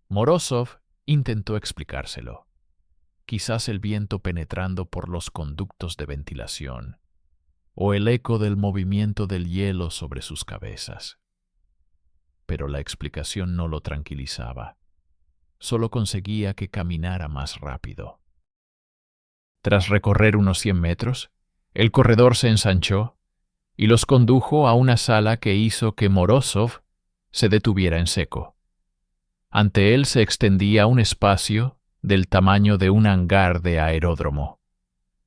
Morozov intentó explicárselo. Quizás el viento penetrando por los conductos de ventilación, o el eco del movimiento del hielo sobre sus cabezas. Pero la explicación no lo tranquilizaba. Solo conseguía que caminara más rápido. Tras recorrer unos 100 metros, el corredor se ensanchó y los condujo a una sala que hizo que Morozov se detuviera en seco. Ante él se extendía un espacio del tamaño de un hangar de aeródromo,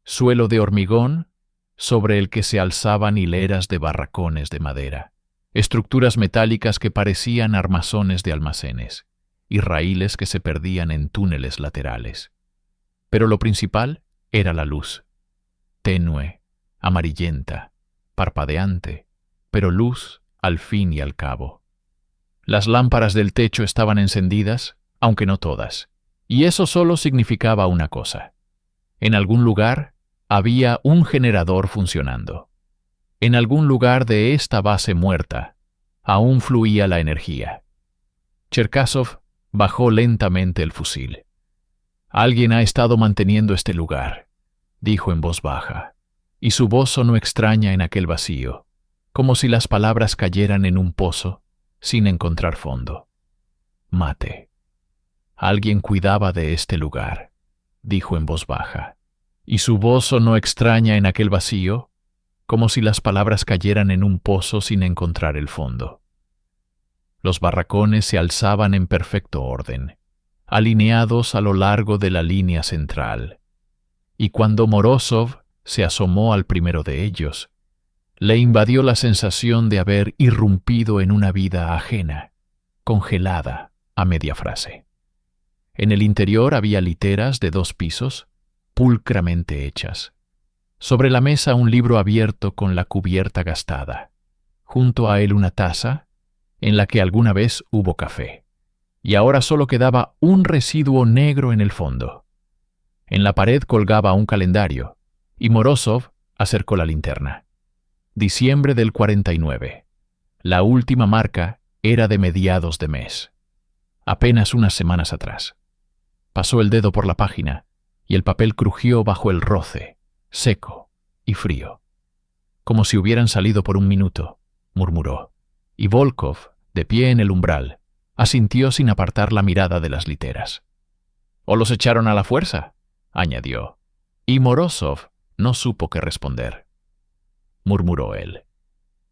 suelo de hormigón sobre el que se alzaban hileras de barracones de madera, estructuras metálicas que parecían armazones de almacenes, y raíles que se perdían en túneles laterales. Pero lo principal era la luz, tenue, amarillenta, parpadeante, pero luz al fin y al cabo. Las lámparas del techo estaban encendidas, aunque no todas, y eso solo significaba una cosa. En algún lugar había un generador funcionando. En algún lugar de esta base muerta aún fluía la energía. Cherkasov bajó lentamente el fusil. «Alguien ha estado manteniendo este lugar», dijo en voz baja, y su voz sonó extraña en aquel vacío, como si las palabras cayeran en un pozo sin encontrar fondo. «Mate. Alguien cuidaba de este lugar», dijo en voz baja, y su voz sonó extraña en aquel vacío, como si las palabras cayeran en un pozo sin encontrar el fondo. Los barracones se alzaban en perfecto orden, alineados a lo largo de la línea central, y cuando Morozov se asomó al primero de ellos, le invadió la sensación de haber irrumpido en una vida ajena, congelada a media frase. En el interior había literas de 2 pisos, pulcramente hechas. Sobre la mesa un libro abierto con la cubierta gastada. Junto a él una taza en la que alguna vez hubo café. Y ahora solo quedaba un residuo negro en el fondo. En la pared colgaba un calendario, y Morozov acercó la linterna. Diciembre del 49. La última marca era de mediados de mes. Apenas unas semanas atrás. Pasó el dedo por la página, y el papel crujió bajo el roce, seco y frío. «Como si hubieran salido por un minuto», murmuró, y Volkov, de pie en el umbral, asintió sin apartar la mirada de las literas. «¿O los echaron a la fuerza?», añadió, y Morozov no supo qué responder. Murmuró él.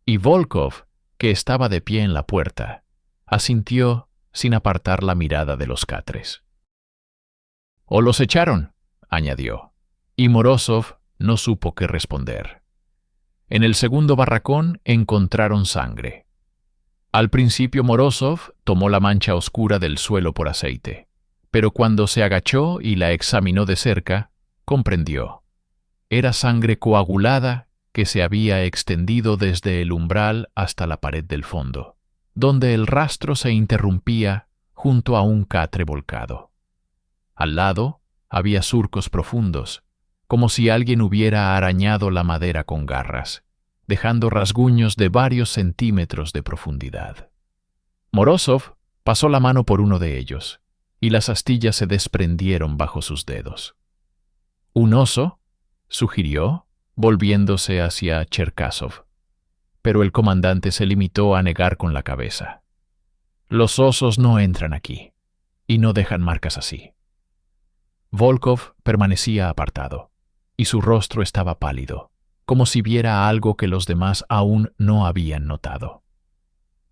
Y Volkov, que estaba de pie en la puerta, asintió sin apartar la mirada de los catres. «¿O los echaron?», añadió, y Morozov no supo qué responder. En el segundo barracón encontraron sangre. Al principio Morozov tomó la mancha oscura del suelo por aceite, pero cuando se agachó y la examinó de cerca, comprendió. Era sangre coagulada que se había extendido desde el umbral hasta la pared del fondo, donde el rastro se interrumpía junto a un catre volcado. Al lado había surcos profundos, como si alguien hubiera arañado la madera con garras, dejando rasguños de varios centímetros de profundidad. Morozov pasó la mano por uno de ellos, y las astillas se desprendieron bajo sus dedos. «¿Un oso?», sugirió, volviéndose hacia Cherkasov, pero el comandante se limitó a negar con la cabeza. «Los osos no entran aquí, y no dejan marcas así». Volkov permanecía apartado, y su rostro estaba pálido, como si viera algo que los demás aún no habían notado.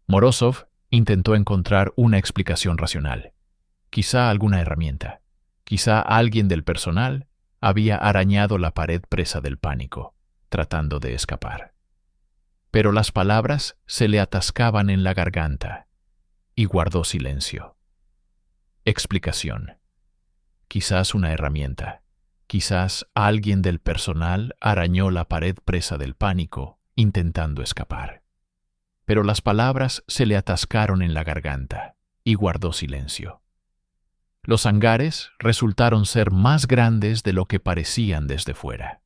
Morozov intentó encontrar una explicación racional, quizá alguna herramienta, quizá alguien del personal había arañado la pared presa del pánico, tratando de escapar. Pero las palabras se le atascaban en la garganta, y guardó silencio. Explicación. Quizás una herramienta. Quizás alguien del personal arañó la pared presa del pánico, intentando escapar. Pero las palabras se le atascaron en la garganta, y guardó silencio. Los hangares resultaron ser más grandes de lo que parecían desde fuera.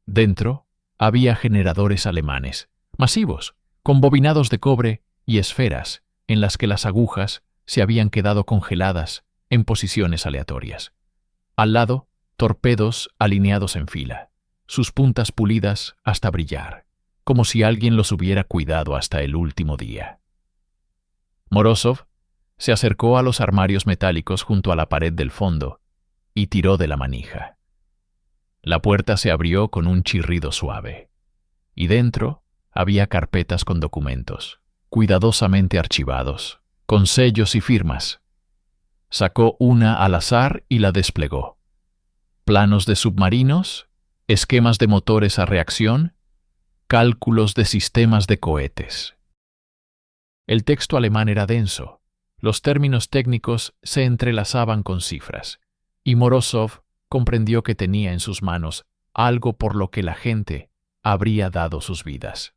Dentro había generadores alemanes, masivos, con bobinados de cobre y esferas en las que las agujas se habían quedado congeladas en posiciones aleatorias. Al lado, torpedos alineados en fila, sus puntas pulidas hasta brillar, como si alguien los hubiera cuidado hasta el último día. Morozov se acercó a los armarios metálicos junto a la pared del fondo y tiró de la manija. La puerta se abrió con un chirrido suave, y dentro había carpetas con documentos, cuidadosamente archivados, con sellos y firmas. Sacó una al azar y la desplegó. Planos de submarinos, esquemas de motores a reacción, cálculos de sistemas de cohetes. El texto alemán era denso. Los términos técnicos se entrelazaban con cifras, y Morozov comprendió que tenía en sus manos algo por lo que la gente habría dado sus vidas.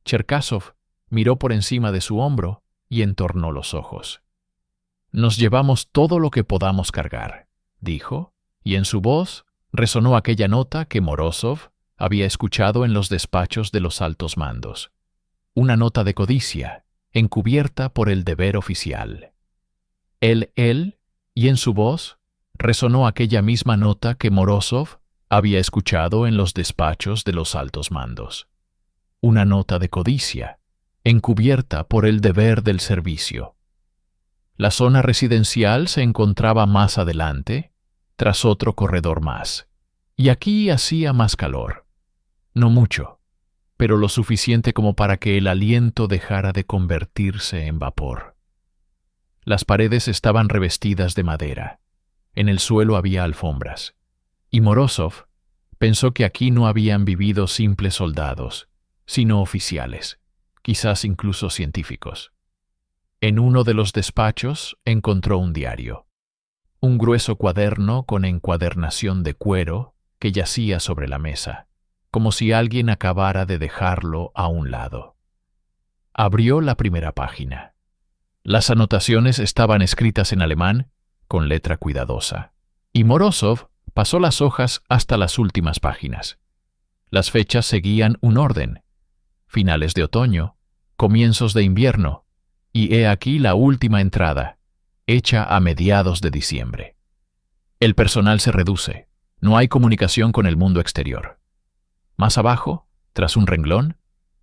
Cherkasov miró por encima de su hombro y entornó los ojos. «Nos llevamos todo lo que podamos cargar», dijo, y en su voz resonó aquella nota que Morozov había escuchado en los despachos de los altos mandos. Una nota de codicia, encubierta por el deber oficial. Él, y en su voz resonó aquella misma nota que Morozov había escuchado en los despachos de los altos mandos. Una nota de codicia, encubierta por el deber del servicio. La zona residencial se encontraba más adelante, tras otro corredor más, y aquí hacía más calor. No mucho, pero lo suficiente como para que el aliento dejara de convertirse en vapor. Las paredes estaban revestidas de madera. En el suelo había alfombras. Y Morozov pensó que aquí no habían vivido simples soldados, sino oficiales, quizás incluso científicos. En uno de los despachos encontró un diario. Un grueso cuaderno con encuadernación de cuero que yacía sobre la mesa, como si alguien acabara de dejarlo a un lado. Abrió la primera página. Las anotaciones estaban escritas en alemán, con letra cuidadosa, y Morozov pasó las hojas hasta las últimas páginas. Las fechas seguían un orden: finales de otoño, comienzos de invierno, y he aquí la última entrada, hecha a mediados de diciembre. El personal se reduce, no hay comunicación con el mundo exterior. Más abajo, tras un renglón,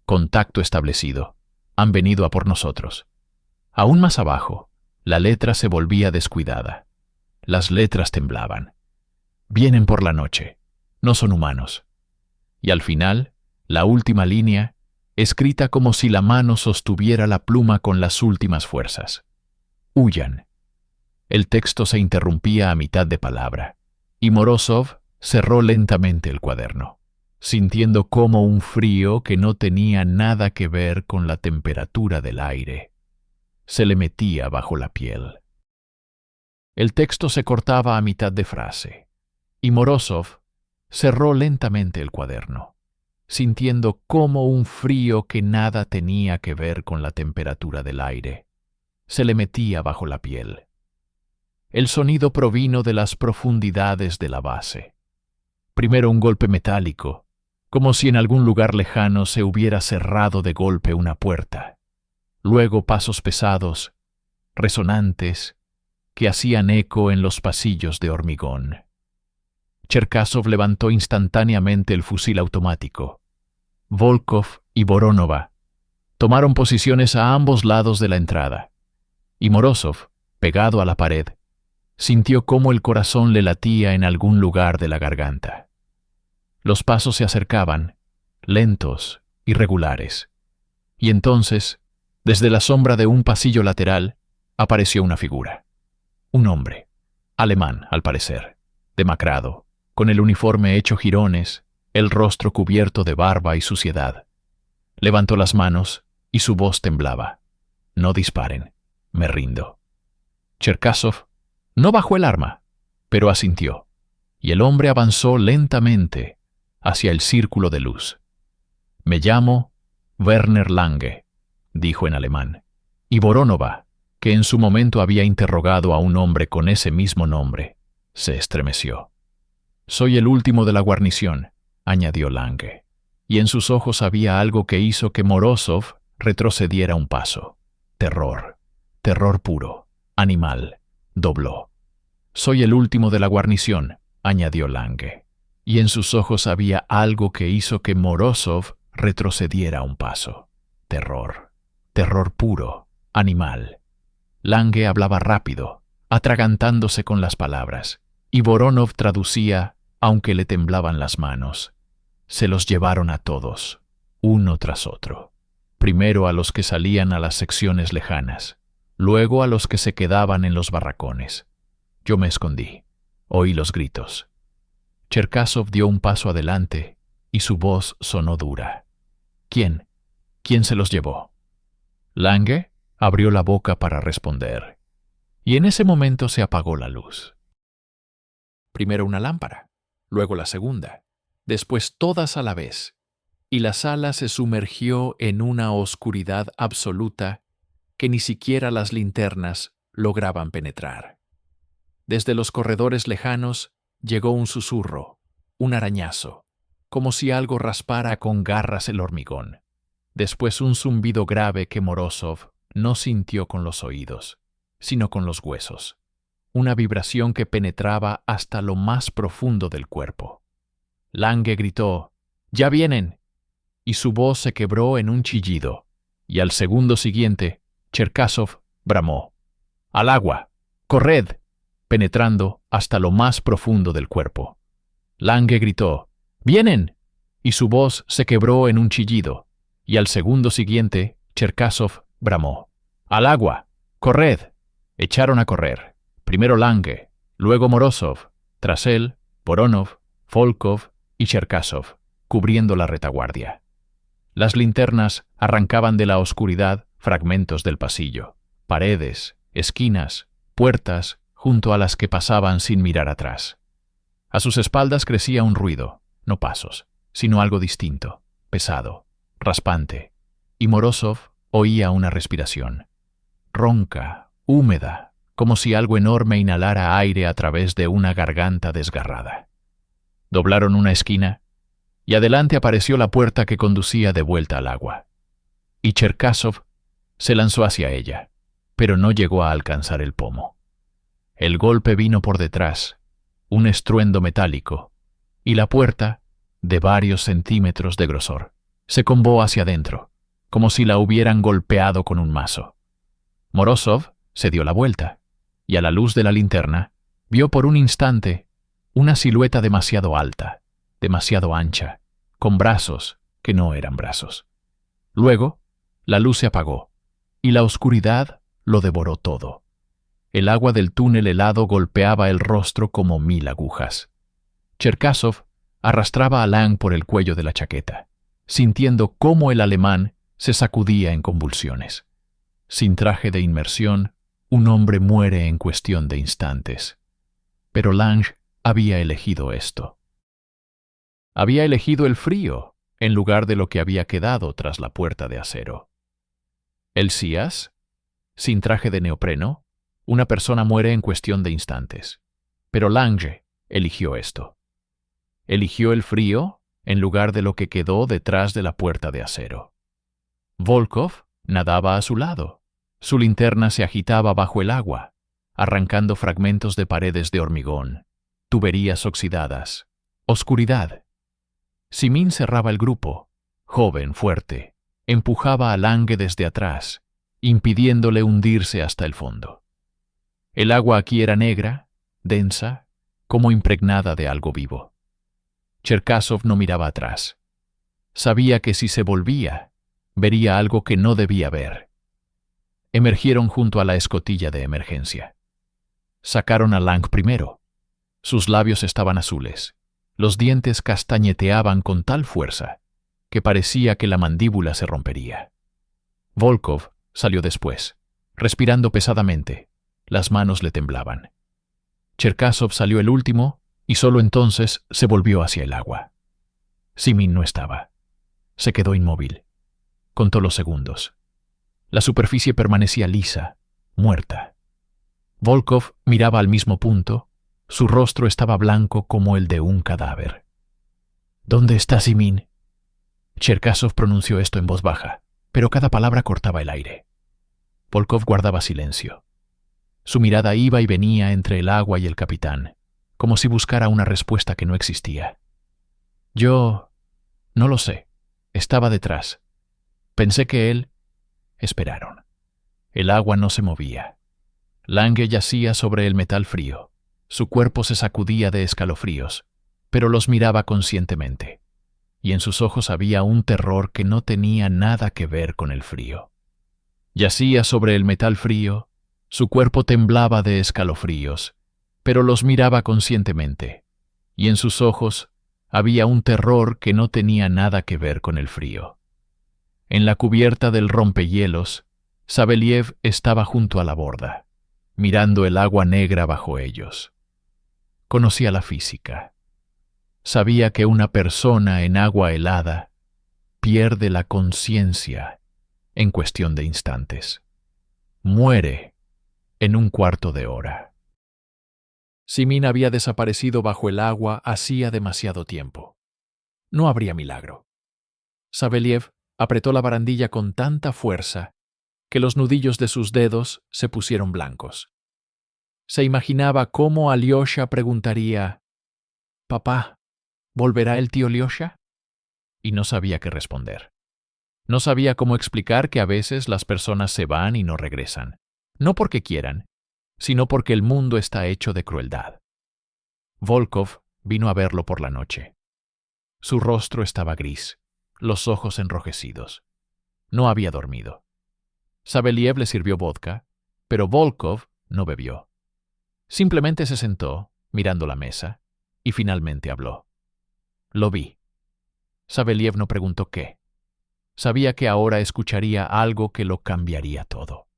contacto establecido, han venido a por nosotros. Aún más abajo, la letra se volvía descuidada. Las letras temblaban. Vienen por la noche, no son humanos. Y al final, la última línea, escrita como si la mano sostuviera la pluma con las últimas fuerzas. Huyan. El texto se interrumpía a mitad de palabra, y Morozov cerró lentamente el cuaderno, sintiendo como un frío que no tenía nada que ver con la temperatura del aire se le metía bajo la piel. El texto se cortaba a mitad de frase, y Morozov cerró lentamente el cuaderno, sintiendo como un frío que nada tenía que ver con la temperatura del aire se le metía bajo la piel. El sonido provino de las profundidades de la base. Primero un golpe metálico, como si en algún lugar lejano se hubiera cerrado de golpe una puerta. Luego pasos pesados, resonantes, que hacían eco en los pasillos de hormigón. Cherkasov levantó instantáneamente el fusil automático. Volkov y Voronova tomaron posiciones a ambos lados de la entrada, y Morozov, pegado a la pared, sintió cómo el corazón le latía en algún lugar de la garganta. Los pasos se acercaban, lentos, irregulares, y entonces, desde la sombra de un pasillo lateral, apareció una figura. Un hombre, alemán al parecer, demacrado, con el uniforme hecho jirones, el rostro cubierto de barba y suciedad. Levantó las manos y su voz temblaba. «No disparen, me rindo». Cherkasov no bajó el arma, pero asintió, y el hombre avanzó lentamente hacia el círculo de luz. «Me llamo Werner Lange», dijo en alemán, y Voronova, que en su momento había interrogado a un hombre con ese mismo nombre, se estremeció. «Soy el último de la guarnición», añadió Lange, y en sus ojos había algo que hizo que Morozov retrocediera un paso. Terror, terror puro, animal, dobló. «Soy el último de la guarnición», añadió Lange, y en sus ojos había algo que hizo que Morozov retrocediera un paso. Terror, terror puro, animal. Lange hablaba rápido, atragantándose con las palabras, y Voronov traducía, aunque le temblaban las manos. Se los llevaron a todos, uno tras otro. Primero a los que salían a las secciones lejanas, luego a los que se quedaban en los barracones. Yo me escondí. Oí los gritos. Cherkasov dio un paso adelante y su voz sonó dura. «¿Quién? ¿Quién se los llevó?» «Lange», abrió la boca para responder, y en ese momento se apagó la luz. Primero una lámpara, luego la segunda, después todas a la vez, y la sala se sumergió en una oscuridad absoluta que ni siquiera las linternas lograban penetrar. Desde los corredores lejanos llegó un susurro, un arañazo, como si algo raspara con garras el hormigón. Después un zumbido grave que Morozov no sintió con los oídos, sino con los huesos. Una vibración que penetraba hasta lo más profundo del cuerpo. Lange gritó, «¡Ya vienen!», y su voz se quebró en un chillido, y al segundo siguiente, Cherkasov bramó, «¡Al agua! ¡Corred!», penetrando hasta lo más profundo del cuerpo. Lange gritó, «¡Vienen!», y su voz se quebró en un chillido, y al segundo siguiente, Cherkasov bramó, «¡Al agua! ¡Corred!». Echaron a correr. Primero Lange, luego Morozov, tras él, Voronov, Volkov y Cherkasov, cubriendo la retaguardia. Las linternas arrancaban de la oscuridad fragmentos del pasillo, paredes, esquinas, puertas, junto a las que pasaban sin mirar atrás. A sus espaldas crecía un ruido, no pasos, sino algo distinto, pesado, raspante, y Morozov oía una respiración, ronca, húmeda, como si algo enorme inhalara aire a través de una garganta desgarrada. Doblaron una esquina, y adelante apareció la puerta que conducía de vuelta al agua. Y Cherkasov se lanzó hacia ella, pero no llegó a alcanzar el pomo. El golpe vino por detrás, un estruendo metálico, y la puerta, de varios centímetros de grosor, se combó hacia adentro, como si la hubieran golpeado con un mazo. Morozov se dio la vuelta, y a la luz de la linterna vio por un instante una silueta demasiado alta, demasiado ancha, con brazos que no eran brazos. Luego, la luz se apagó, y la oscuridad lo devoró todo. El agua del túnel helado golpeaba el rostro como 1000 agujas. Cherkasov arrastraba a Lang por el cuello de la chaqueta, sintiendo cómo el alemán se sacudía en convulsiones. Sin traje de inmersión, un hombre muere en cuestión de instantes. Pero Lange había elegido esto. Había elegido el frío en lugar de lo que había quedado tras la puerta de acero. El SIAS, sin traje de neopreno, una persona muere en cuestión de instantes. Pero Lange eligió esto. Eligió el frío en lugar de lo que quedó detrás de la puerta de acero. Volkov nadaba a su lado. Su linterna se agitaba bajo el agua, arrancando fragmentos de paredes de hormigón, tuberías oxidadas, oscuridad. Simin cerraba el grupo, joven, fuerte, empujaba a Lange desde atrás, impidiéndole hundirse hasta el fondo. El agua aquí era negra, densa, como impregnada de algo vivo. Cherkasov no miraba atrás. Sabía que si se volvía, vería algo que no debía ver. Emergieron junto a la escotilla de emergencia. Sacaron a Lang primero. Sus labios estaban azules. Los dientes castañeteaban con tal fuerza que parecía que la mandíbula se rompería. Volkov salió después, respirando pesadamente. Las manos le temblaban. Cherkasov salió el último y solo entonces se volvió hacia el agua. Simin no estaba. Se quedó inmóvil. Contó los segundos. La superficie permanecía lisa, muerta. Volkov miraba al mismo punto. Su rostro estaba blanco como el de un cadáver. «¿Dónde está Simin?». Cherkasov pronunció esto en voz baja, pero cada palabra cortaba el aire. Volkov guardaba silencio. Su mirada iba y venía entre el agua y el capitán, como si buscara una respuesta que no existía. «Yo no lo sé. Estaba detrás. Pensé que él...». Esperaron. El agua no se movía. Lange yacía sobre el metal frío. Su cuerpo se sacudía de escalofríos, pero los miraba conscientemente, y en sus ojos había un terror que no tenía nada que ver con el frío. Yacía sobre el metal frío, su cuerpo temblaba de escalofríos, pero los miraba conscientemente, y en sus ojos había un terror que no tenía nada que ver con el frío. En la cubierta del rompehielos Sabeliev estaba junto a la borda, mirando el agua negra bajo ellos. Conocía la física. Sabía que una persona en agua helada pierde la conciencia en cuestión de instantes. Muere en un cuarto de hora. Simin había desaparecido bajo el agua hacía demasiado tiempo. No habría milagro. Sabeliev apretó la barandilla con tanta fuerza que los nudillos de sus dedos se pusieron blancos. Se imaginaba cómo Alyosha preguntaría: «Papá, ¿volverá el tío Lyosha?». Y no sabía qué responder. No sabía cómo explicar que a veces las personas se van y no regresan, no porque quieran, sino porque el mundo está hecho de crueldad. Volkov vino a verlo por la noche. Su rostro estaba gris, los ojos enrojecidos. No había dormido. Sabeliev le sirvió vodka, pero Volkov no bebió. Simplemente se sentó, mirando la mesa, y finalmente habló. Lo vi. Sabeliev no preguntó qué. Sabía que ahora escucharía algo que lo cambiaría todo.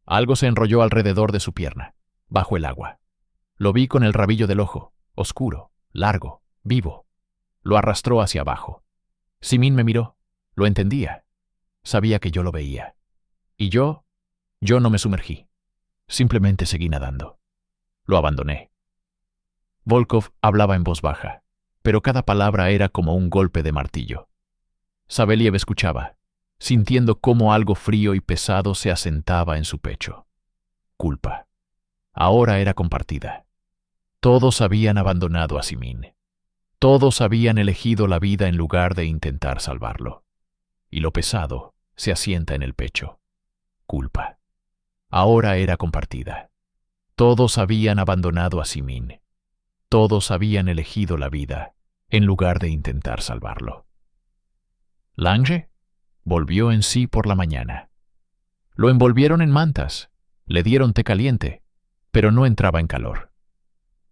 Algo se enrolló alrededor de su pierna, bajo el agua. Lo vi con el rabillo del ojo, oscuro, largo, vivo. Lo arrastró hacia abajo. Simin me miró. Lo entendía. Sabía que yo lo veía. Y yo no me sumergí. Simplemente seguí nadando. Lo abandoné. Volkov hablaba en voz baja, pero cada palabra era como un golpe de martillo. Sabeliev escuchaba, sintiendo cómo algo frío y pesado se asentaba en su pecho. Culpa. Ahora era compartida. Todos habían abandonado a Simin. Todos habían elegido la vida en lugar de intentar salvarlo. Y lo pesado se asienta en el pecho. Culpa. Ahora era compartida. Todos habían abandonado a Simin. Todos habían elegido la vida en lugar de intentar salvarlo. Lange volvió en sí por la mañana. Lo envolvieron en mantas, le dieron té caliente, pero no entraba en calor.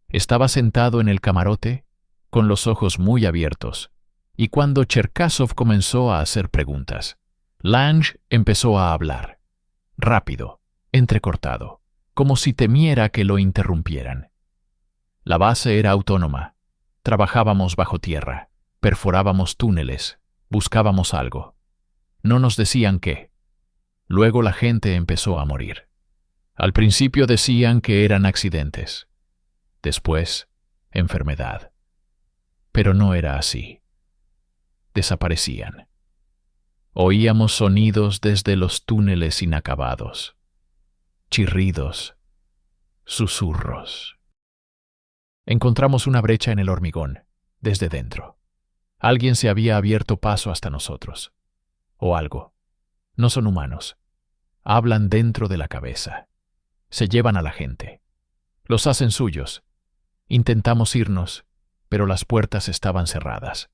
Estaba sentado en el camarote, con los ojos muy abiertos, y cuando Cherkasov comenzó a hacer preguntas, Lange empezó a hablar, rápido, entrecortado, como si temiera que lo interrumpieran. La base era autónoma. Trabajábamos bajo tierra, perforábamos túneles, buscábamos algo. No nos decían qué. Luego la gente empezó a morir. Al principio decían que eran accidentes. Después, enfermedad. Pero no era así. Desaparecían. Oíamos sonidos desde los túneles inacabados. Chirridos. Susurros. Encontramos una brecha en el hormigón, desde dentro. Alguien se había abierto paso hasta nosotros. O algo. No son humanos. Hablan dentro de la cabeza. Se llevan a la gente. Los hacen suyos. Intentamos irnos, pero las puertas estaban cerradas.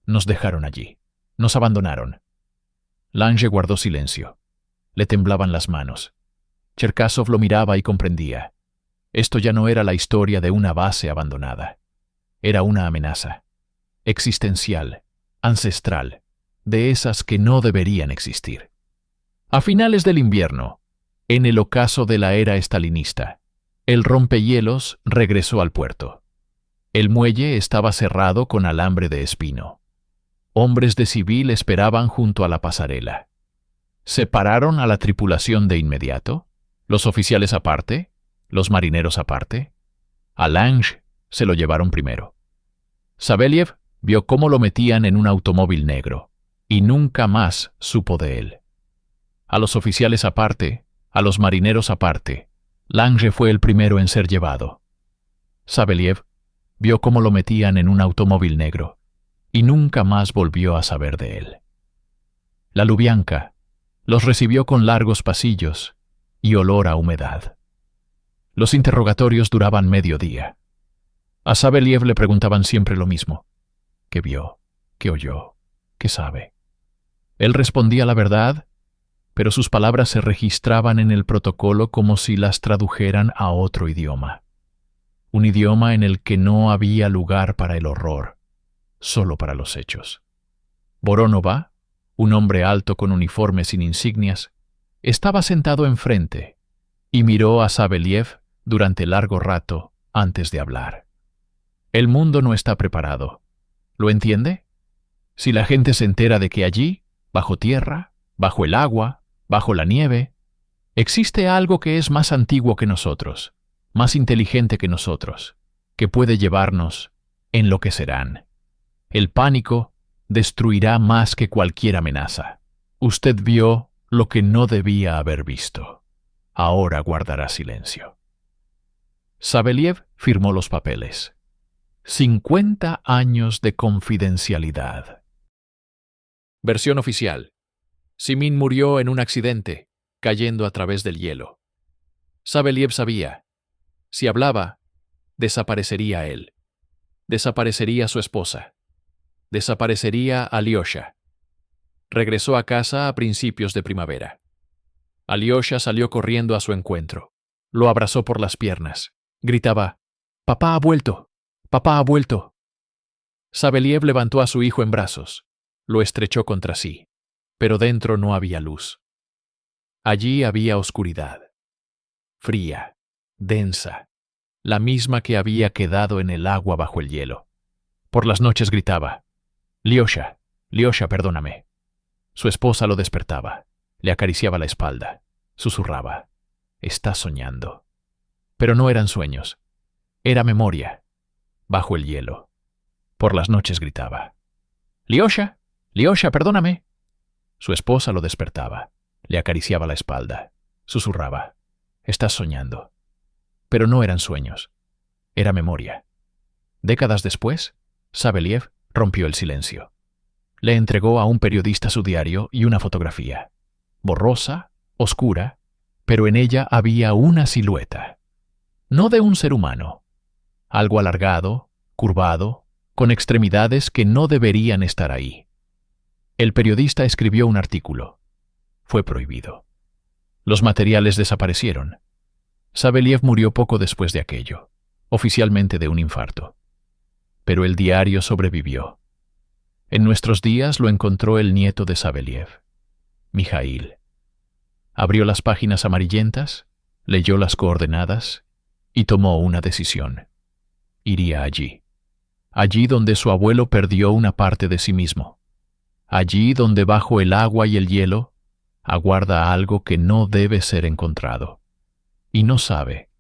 Nos dejaron allí. Nos abandonaron. Lange guardó silencio. Le temblaban las manos. Cherkasov lo miraba y comprendía. Esto ya no era la historia de una base abandonada. Era una amenaza. Existencial, ancestral, de esas que no deberían existir. A finales del invierno, en el ocaso de la era estalinista, el rompehielos regresó al puerto. El muelle estaba cerrado con alambre de espino. Hombres de civil esperaban junto a la pasarela. ¿Separaron a la tripulación de inmediato? ¿Los oficiales aparte? ¿Los marineros aparte? A Lange se lo llevaron primero. Sabeliev vio cómo lo metían en un automóvil negro, y nunca más supo de él. A los oficiales aparte, a los marineros aparte, Lange fue el primero en ser llevado. Sabeliev vio cómo lo metían en un automóvil negro, y nunca más volvió a saber de él. La Lubianka los recibió con largos pasillos y olor a humedad. Los interrogatorios duraban medio día. A Sabeliev le preguntaban siempre lo mismo. ¿Qué vio? ¿Qué oyó? ¿Qué sabe? Él respondía la verdad, pero sus palabras se registraban en el protocolo como si las tradujeran a otro idioma. Un idioma en el que no había lugar para el horror, solo para los hechos. Voronova, un hombre alto con uniforme sin insignias, Estaba sentado enfrente y miró a Saveliev durante largo rato antes de hablar. El mundo no está preparado. ¿Lo entiende? Si la gente se entera de que allí, bajo tierra, bajo el agua, bajo la nieve, existe algo que es más antiguo que nosotros, más inteligente que nosotros, que puede llevarnos, enloquecerán. El pánico destruirá más que cualquier amenaza. Usted vio lo que no debía haber visto. Ahora guardará silencio. Saveliev firmó los papeles. 50 años de confidencialidad. Versión oficial. Simin murió en un accidente, cayendo a través del hielo. Saveliev sabía. Si hablaba, desaparecería él. Desaparecería su esposa. Desaparecería Alyosha. Regresó a casa a principios de primavera. Alyosha salió corriendo a su encuentro. Lo abrazó por las piernas. Gritaba: «¡Papá ha vuelto! ¡Papá ha vuelto!». Saveliev levantó a su hijo en brazos. Lo estrechó contra sí. Pero dentro no había luz. Allí había oscuridad. Fría, densa, la misma que había quedado en el agua bajo el hielo. Por las noches gritaba: «Lyosha, Lyosha, perdóname». Su esposa lo despertaba. Le acariciaba la espalda. Susurraba: «Estás soñando». Pero no eran sueños. Era memoria. Bajo el hielo. Por las noches gritaba: «Lyosha, Lyosha, perdóname». Su esposa lo despertaba. Le acariciaba la espalda. Susurraba: «Estás soñando». Pero no eran sueños. Era memoria. Décadas después, Saveliev rompió el silencio. Le entregó a un periodista su diario y una fotografía. Borrosa, oscura, pero en ella había una silueta. No de un ser humano. Algo alargado, curvado, con extremidades que no deberían estar ahí. El periodista escribió un artículo. Fue prohibido. Los materiales desaparecieron. Saveliev murió poco después de aquello, oficialmente de un infarto. Pero el diario sobrevivió. En nuestros días lo encontró el nieto de Saveliev, Mijail. Abrió las páginas amarillentas, leyó las coordenadas y tomó una decisión. Iría allí. Allí donde su abuelo perdió una parte de sí mismo. Allí donde bajo el agua y el hielo aguarda algo que no debe ser encontrado. Y no sabe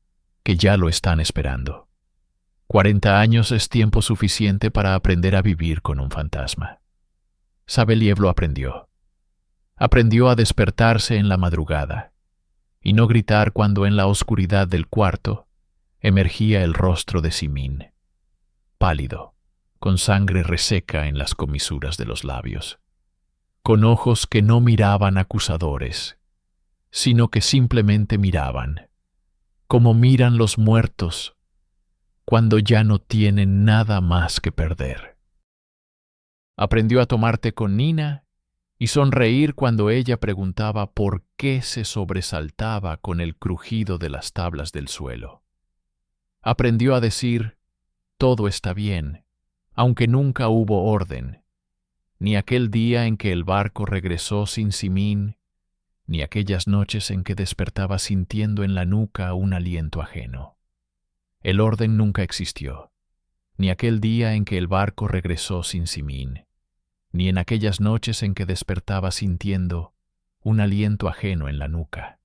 que ya lo están esperando. 40 años es tiempo suficiente para aprender a vivir con un fantasma. Saveliev lo aprendió. Aprendió a despertarse en la madrugada y no gritar cuando en la oscuridad del cuarto emergía el rostro de Simin, pálido, con sangre reseca en las comisuras de los labios, con ojos que no miraban acusadores, sino que simplemente miraban, como miran los muertos cuando ya no tienen nada más que perder. Aprendió a tomar té con Nina y sonreír cuando ella preguntaba por qué se sobresaltaba con el crujido de las tablas del suelo. Aprendió a decir: «Todo está bien», aunque nunca hubo orden, ni aquel día en que el barco regresó sin Simin, ni aquellas noches en que despertaba sintiendo en la nuca un aliento ajeno. El orden nunca existió, ni aquel día en que el barco regresó sin Simin, ni en aquellas noches en que despertaba sintiendo un aliento ajeno en la nuca.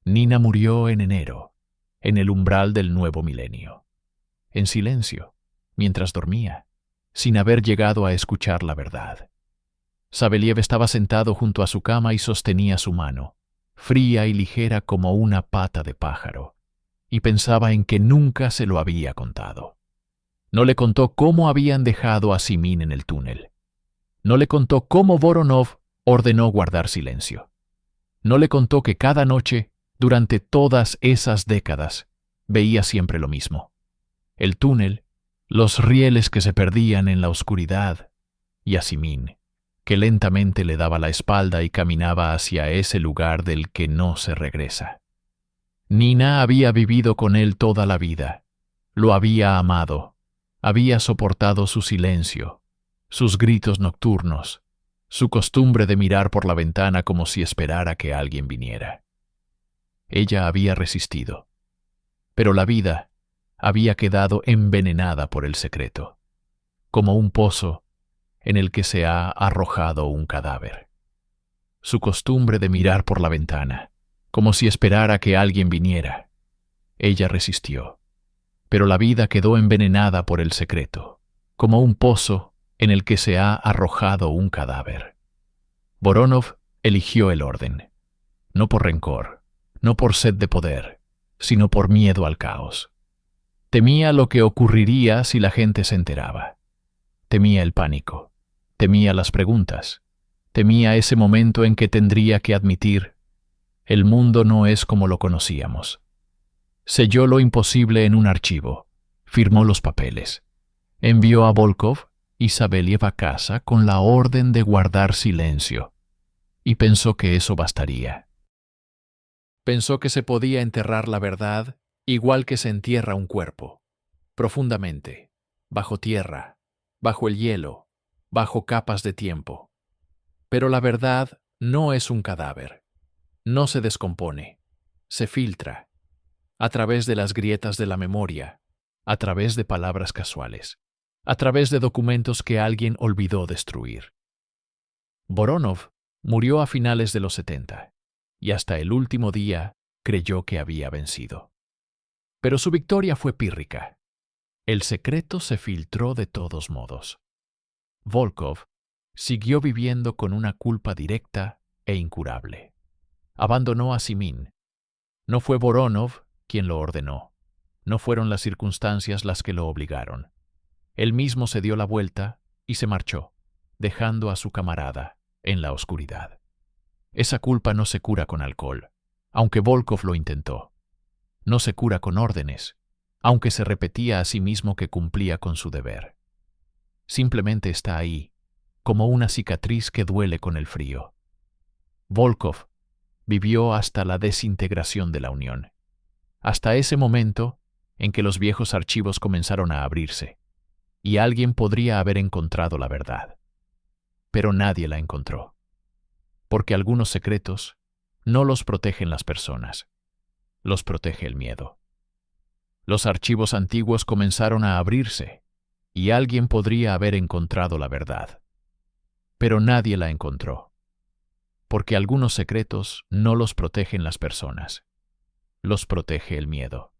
Nina murió en enero, en el umbral del nuevo milenio, en silencio, mientras dormía, sin haber llegado a escuchar la verdad. Saveliev estaba sentado junto a su cama y sostenía su mano, fría y ligera como una pata de pájaro, y pensaba en que nunca se lo había contado. No le contó cómo habían dejado a Simin en el túnel. No le contó cómo Voronov ordenó guardar silencio. No le contó que cada noche, durante todas esas décadas, veía siempre lo mismo. El túnel, los rieles que se perdían en la oscuridad, y a Simin, que lentamente le daba la espalda y caminaba hacia ese lugar del que no se regresa. Nina había vivido con él toda la vida, lo había amado, había soportado su silencio, sus gritos nocturnos, su costumbre de mirar por la ventana como si esperara que alguien viniera. Ella había resistido, pero la vida había quedado envenenada por el secreto, como un pozo en el que se ha arrojado un cadáver. Su costumbre de mirar por la ventana, como si esperara que alguien viniera. Ella resistió, pero la vida quedó envenenada por el secreto, como un pozo en el que se ha arrojado un cadáver. Voronov eligió el orden, no por rencor, no por sed de poder, sino por miedo al caos. Temía lo que ocurriría si la gente se enteraba. Temía el pánico, temía las preguntas, temía ese momento en que tendría que admitir: el mundo no es como lo conocíamos. Selló lo imposible en un archivo, firmó los papeles, envió a Volkov y Saveliev a casa con la orden de guardar silencio, y pensó que eso bastaría. Pensó que se podía enterrar la verdad igual que se entierra un cuerpo, profundamente, bajo tierra, bajo el hielo, bajo capas de tiempo. Pero la verdad no es un cadáver, no se descompone, se filtra, a través de las grietas de la memoria, a través de palabras casuales, a través de documentos que alguien olvidó destruir. Voronov murió a finales de los 70, y hasta el último día creyó que había vencido. Pero su victoria fue pírrica. El secreto se filtró de todos modos. Volkov siguió viviendo con una culpa directa e incurable. Abandonó a Simin. No fue Voronov quien lo ordenó. No fueron las circunstancias las que lo obligaron. Él mismo se dio la vuelta y se marchó, dejando a su camarada en la oscuridad. Esa culpa no se cura con alcohol, aunque Volkov lo intentó. No se cura con órdenes, aunque se repetía a sí mismo que cumplía con su deber. Simplemente está ahí, como una cicatriz que duele con el frío. Volkov vivió hasta la desintegración de la Unión, hasta ese momento en que los viejos archivos comenzaron a abrirse, y alguien podría haber encontrado la verdad. Pero nadie la encontró, porque algunos secretos no los protegen las personas, los protege el miedo. Los archivos antiguos comenzaron a abrirse, y alguien podría haber encontrado la verdad. Pero nadie la encontró, porque algunos secretos no los protegen las personas, los protege el miedo.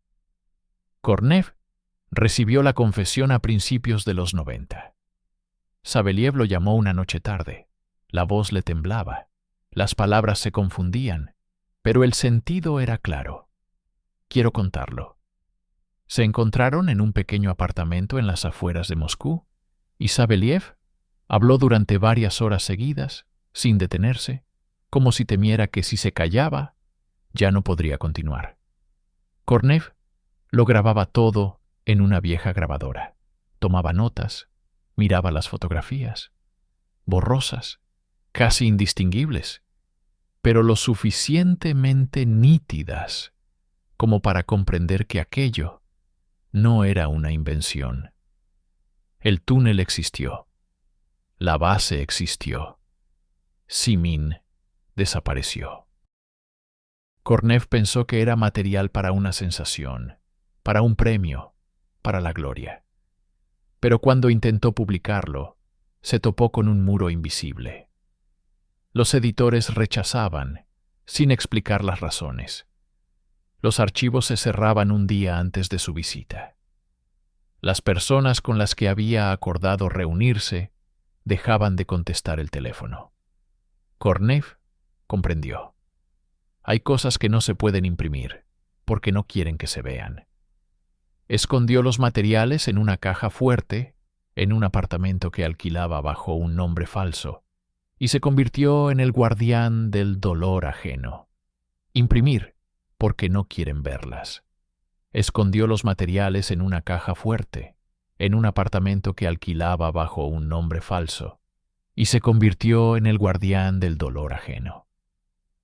Kornev recibió la confesión a principios de los 90. Saveliev lo llamó una noche tarde. La voz le temblaba, las palabras se confundían, pero el sentido era claro. Quiero contarlo. Se encontraron en un pequeño apartamento en las afueras de Moscú, y Saveliev habló durante varias horas seguidas, sin detenerse, como si temiera que si se callaba, ya no podría continuar. Kornev lo grababa todo en una vieja grabadora. Tomaba notas, miraba las fotografías, borrosas, casi indistinguibles, pero lo suficientemente nítidas como para comprender que aquello no era una invención. El túnel existió. La base existió. Simin desapareció. Kornev pensó que era material para una sensación, para un premio, para la gloria. Pero cuando intentó publicarlo, se topó con un muro invisible. Los editores rechazaban, sin explicar las razones. Los archivos se cerraban un día antes de su visita. Las personas con las que había acordado reunirse dejaban de contestar el teléfono. Kornev comprendió. Hay cosas que no se pueden imprimir, porque no quieren que se vean. Escondió los materiales en una caja fuerte, en un apartamento que alquilaba bajo un nombre falso, y se convirtió en el guardián del dolor ajeno. Imprimir, porque no quieren verlas. Escondió los materiales en una caja fuerte, en un apartamento que alquilaba bajo un nombre falso, y se convirtió en el guardián del dolor ajeno.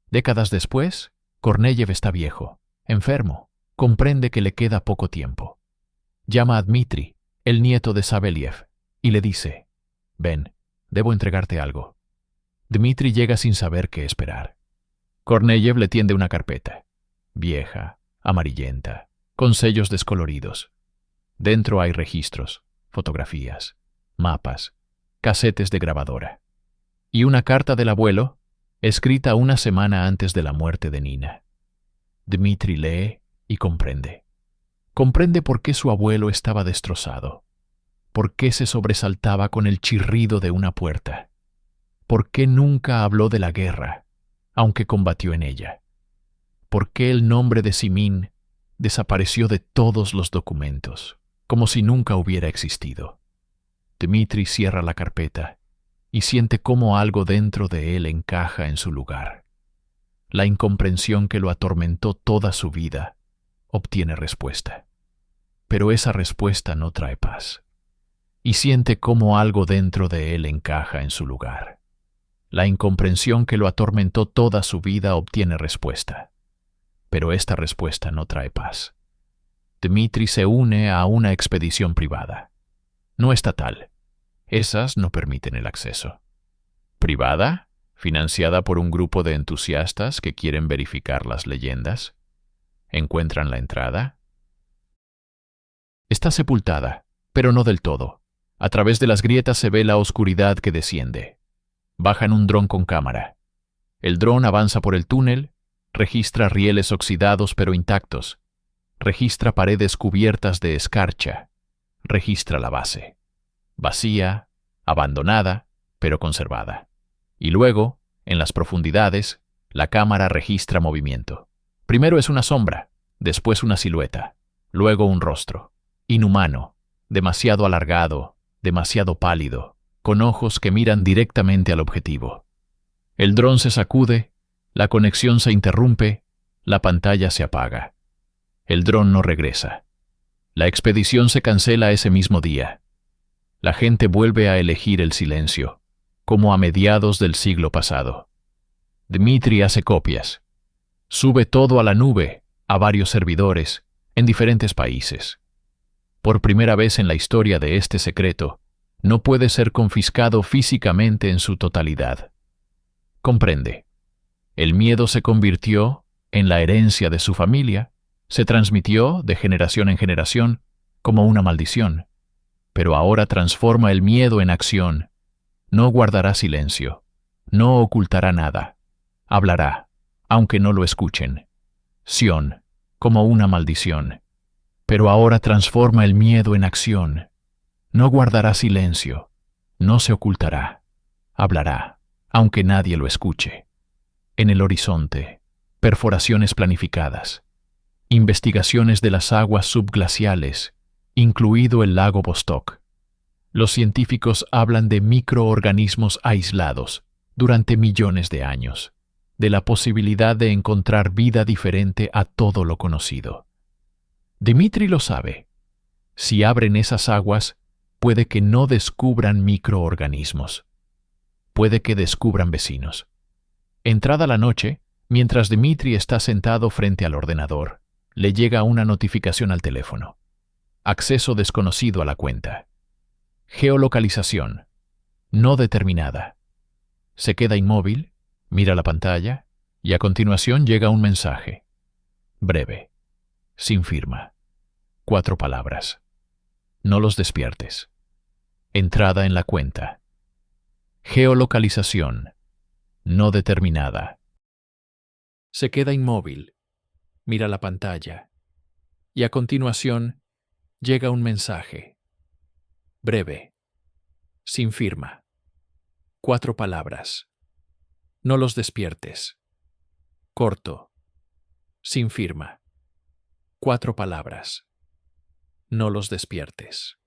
Décadas después, Korneyev está viejo, enfermo, comprende que le queda poco tiempo. Llama a Dmitri, el nieto de Saveliev, y le dice: «Ven, debo entregarte algo». Dmitri llega sin saber qué esperar. Korneyev le tiende una carpeta, vieja, amarillenta, con sellos descoloridos. Dentro hay registros, fotografías, mapas, casetes de grabadora. Y una carta del abuelo, escrita una semana antes de la muerte de Nina. Dmitri lee y comprende. Comprende por qué su abuelo estaba destrozado, por qué se sobresaltaba con el chirrido de una puerta, por qué nunca habló de la guerra, aunque combatió en ella, por qué el nombre de Simin desapareció de todos los documentos, como si nunca hubiera existido. Dmitri cierra la carpeta y siente cómo algo dentro de él encaja en su lugar. La incomprensión que lo atormentó toda su vida obtiene respuesta. Pero esa respuesta no trae paz. Y siente cómo algo dentro de él encaja en su lugar. La incomprensión que lo atormentó toda su vida obtiene respuesta. Pero esta respuesta no trae paz. Dmitri se une a una expedición privada. No estatal. Esas no permiten el acceso. ¿Privada? ¿Financiada por un grupo de entusiastas que quieren verificar las leyendas? ¿Encuentran la entrada? Está sepultada, pero no del todo. A través de las grietas se ve la oscuridad que desciende. Bajan un dron con cámara. El dron avanza por el túnel, registra rieles oxidados pero intactos, registra paredes cubiertas de escarcha, registra la base. Vacía, abandonada, pero conservada. Y luego, en las profundidades, la cámara registra movimiento. Primero es una sombra, después una silueta, luego un rostro. Inhumano, demasiado alargado, demasiado pálido, con ojos que miran directamente al objetivo. El dron se sacude, la conexión se interrumpe, la pantalla se apaga. El dron no regresa. La expedición se cancela ese mismo día. La gente vuelve a elegir el silencio, como a mediados del siglo pasado. Dmitri hace copias. Sube todo a la nube, a varios servidores, en diferentes países. Por primera vez en la historia de este secreto, no puede ser confiscado físicamente en su totalidad. Comprende. El miedo se convirtió en la herencia de su familia, se transmitió de generación en generación como una maldición, pero ahora transforma el miedo en acción. No guardará silencio, no ocultará nada, hablará, aunque no lo escuchen. Sion, como una maldición. Pero ahora transforma el miedo en acción. No guardará silencio, no se ocultará, hablará, aunque nadie lo escuche. En el horizonte, perforaciones planificadas, investigaciones de las aguas subglaciales, incluido el lago Vostok. Los científicos hablan de microorganismos aislados durante millones de años, de la posibilidad de encontrar vida diferente a todo lo conocido. Dmitri lo sabe. Si abren esas aguas, puede que no descubran microorganismos. Puede que descubran vecinos. Entrada la noche, mientras Dmitri está sentado frente al ordenador, le llega una notificación al teléfono. Acceso desconocido a la cuenta. Geolocalización. No determinada. Se queda inmóvil, mira la pantalla, y a continuación llega un mensaje. Breve. Sin firma. 4 palabras. No los despiertes. Entrada en la cuenta. Geolocalización. No determinada. Se queda inmóvil, mira la pantalla, y a continuación llega un mensaje. Breve. Sin firma. 4 palabras. No los despiertes. Corto. Sin firma. 4 palabras. No los despiertes.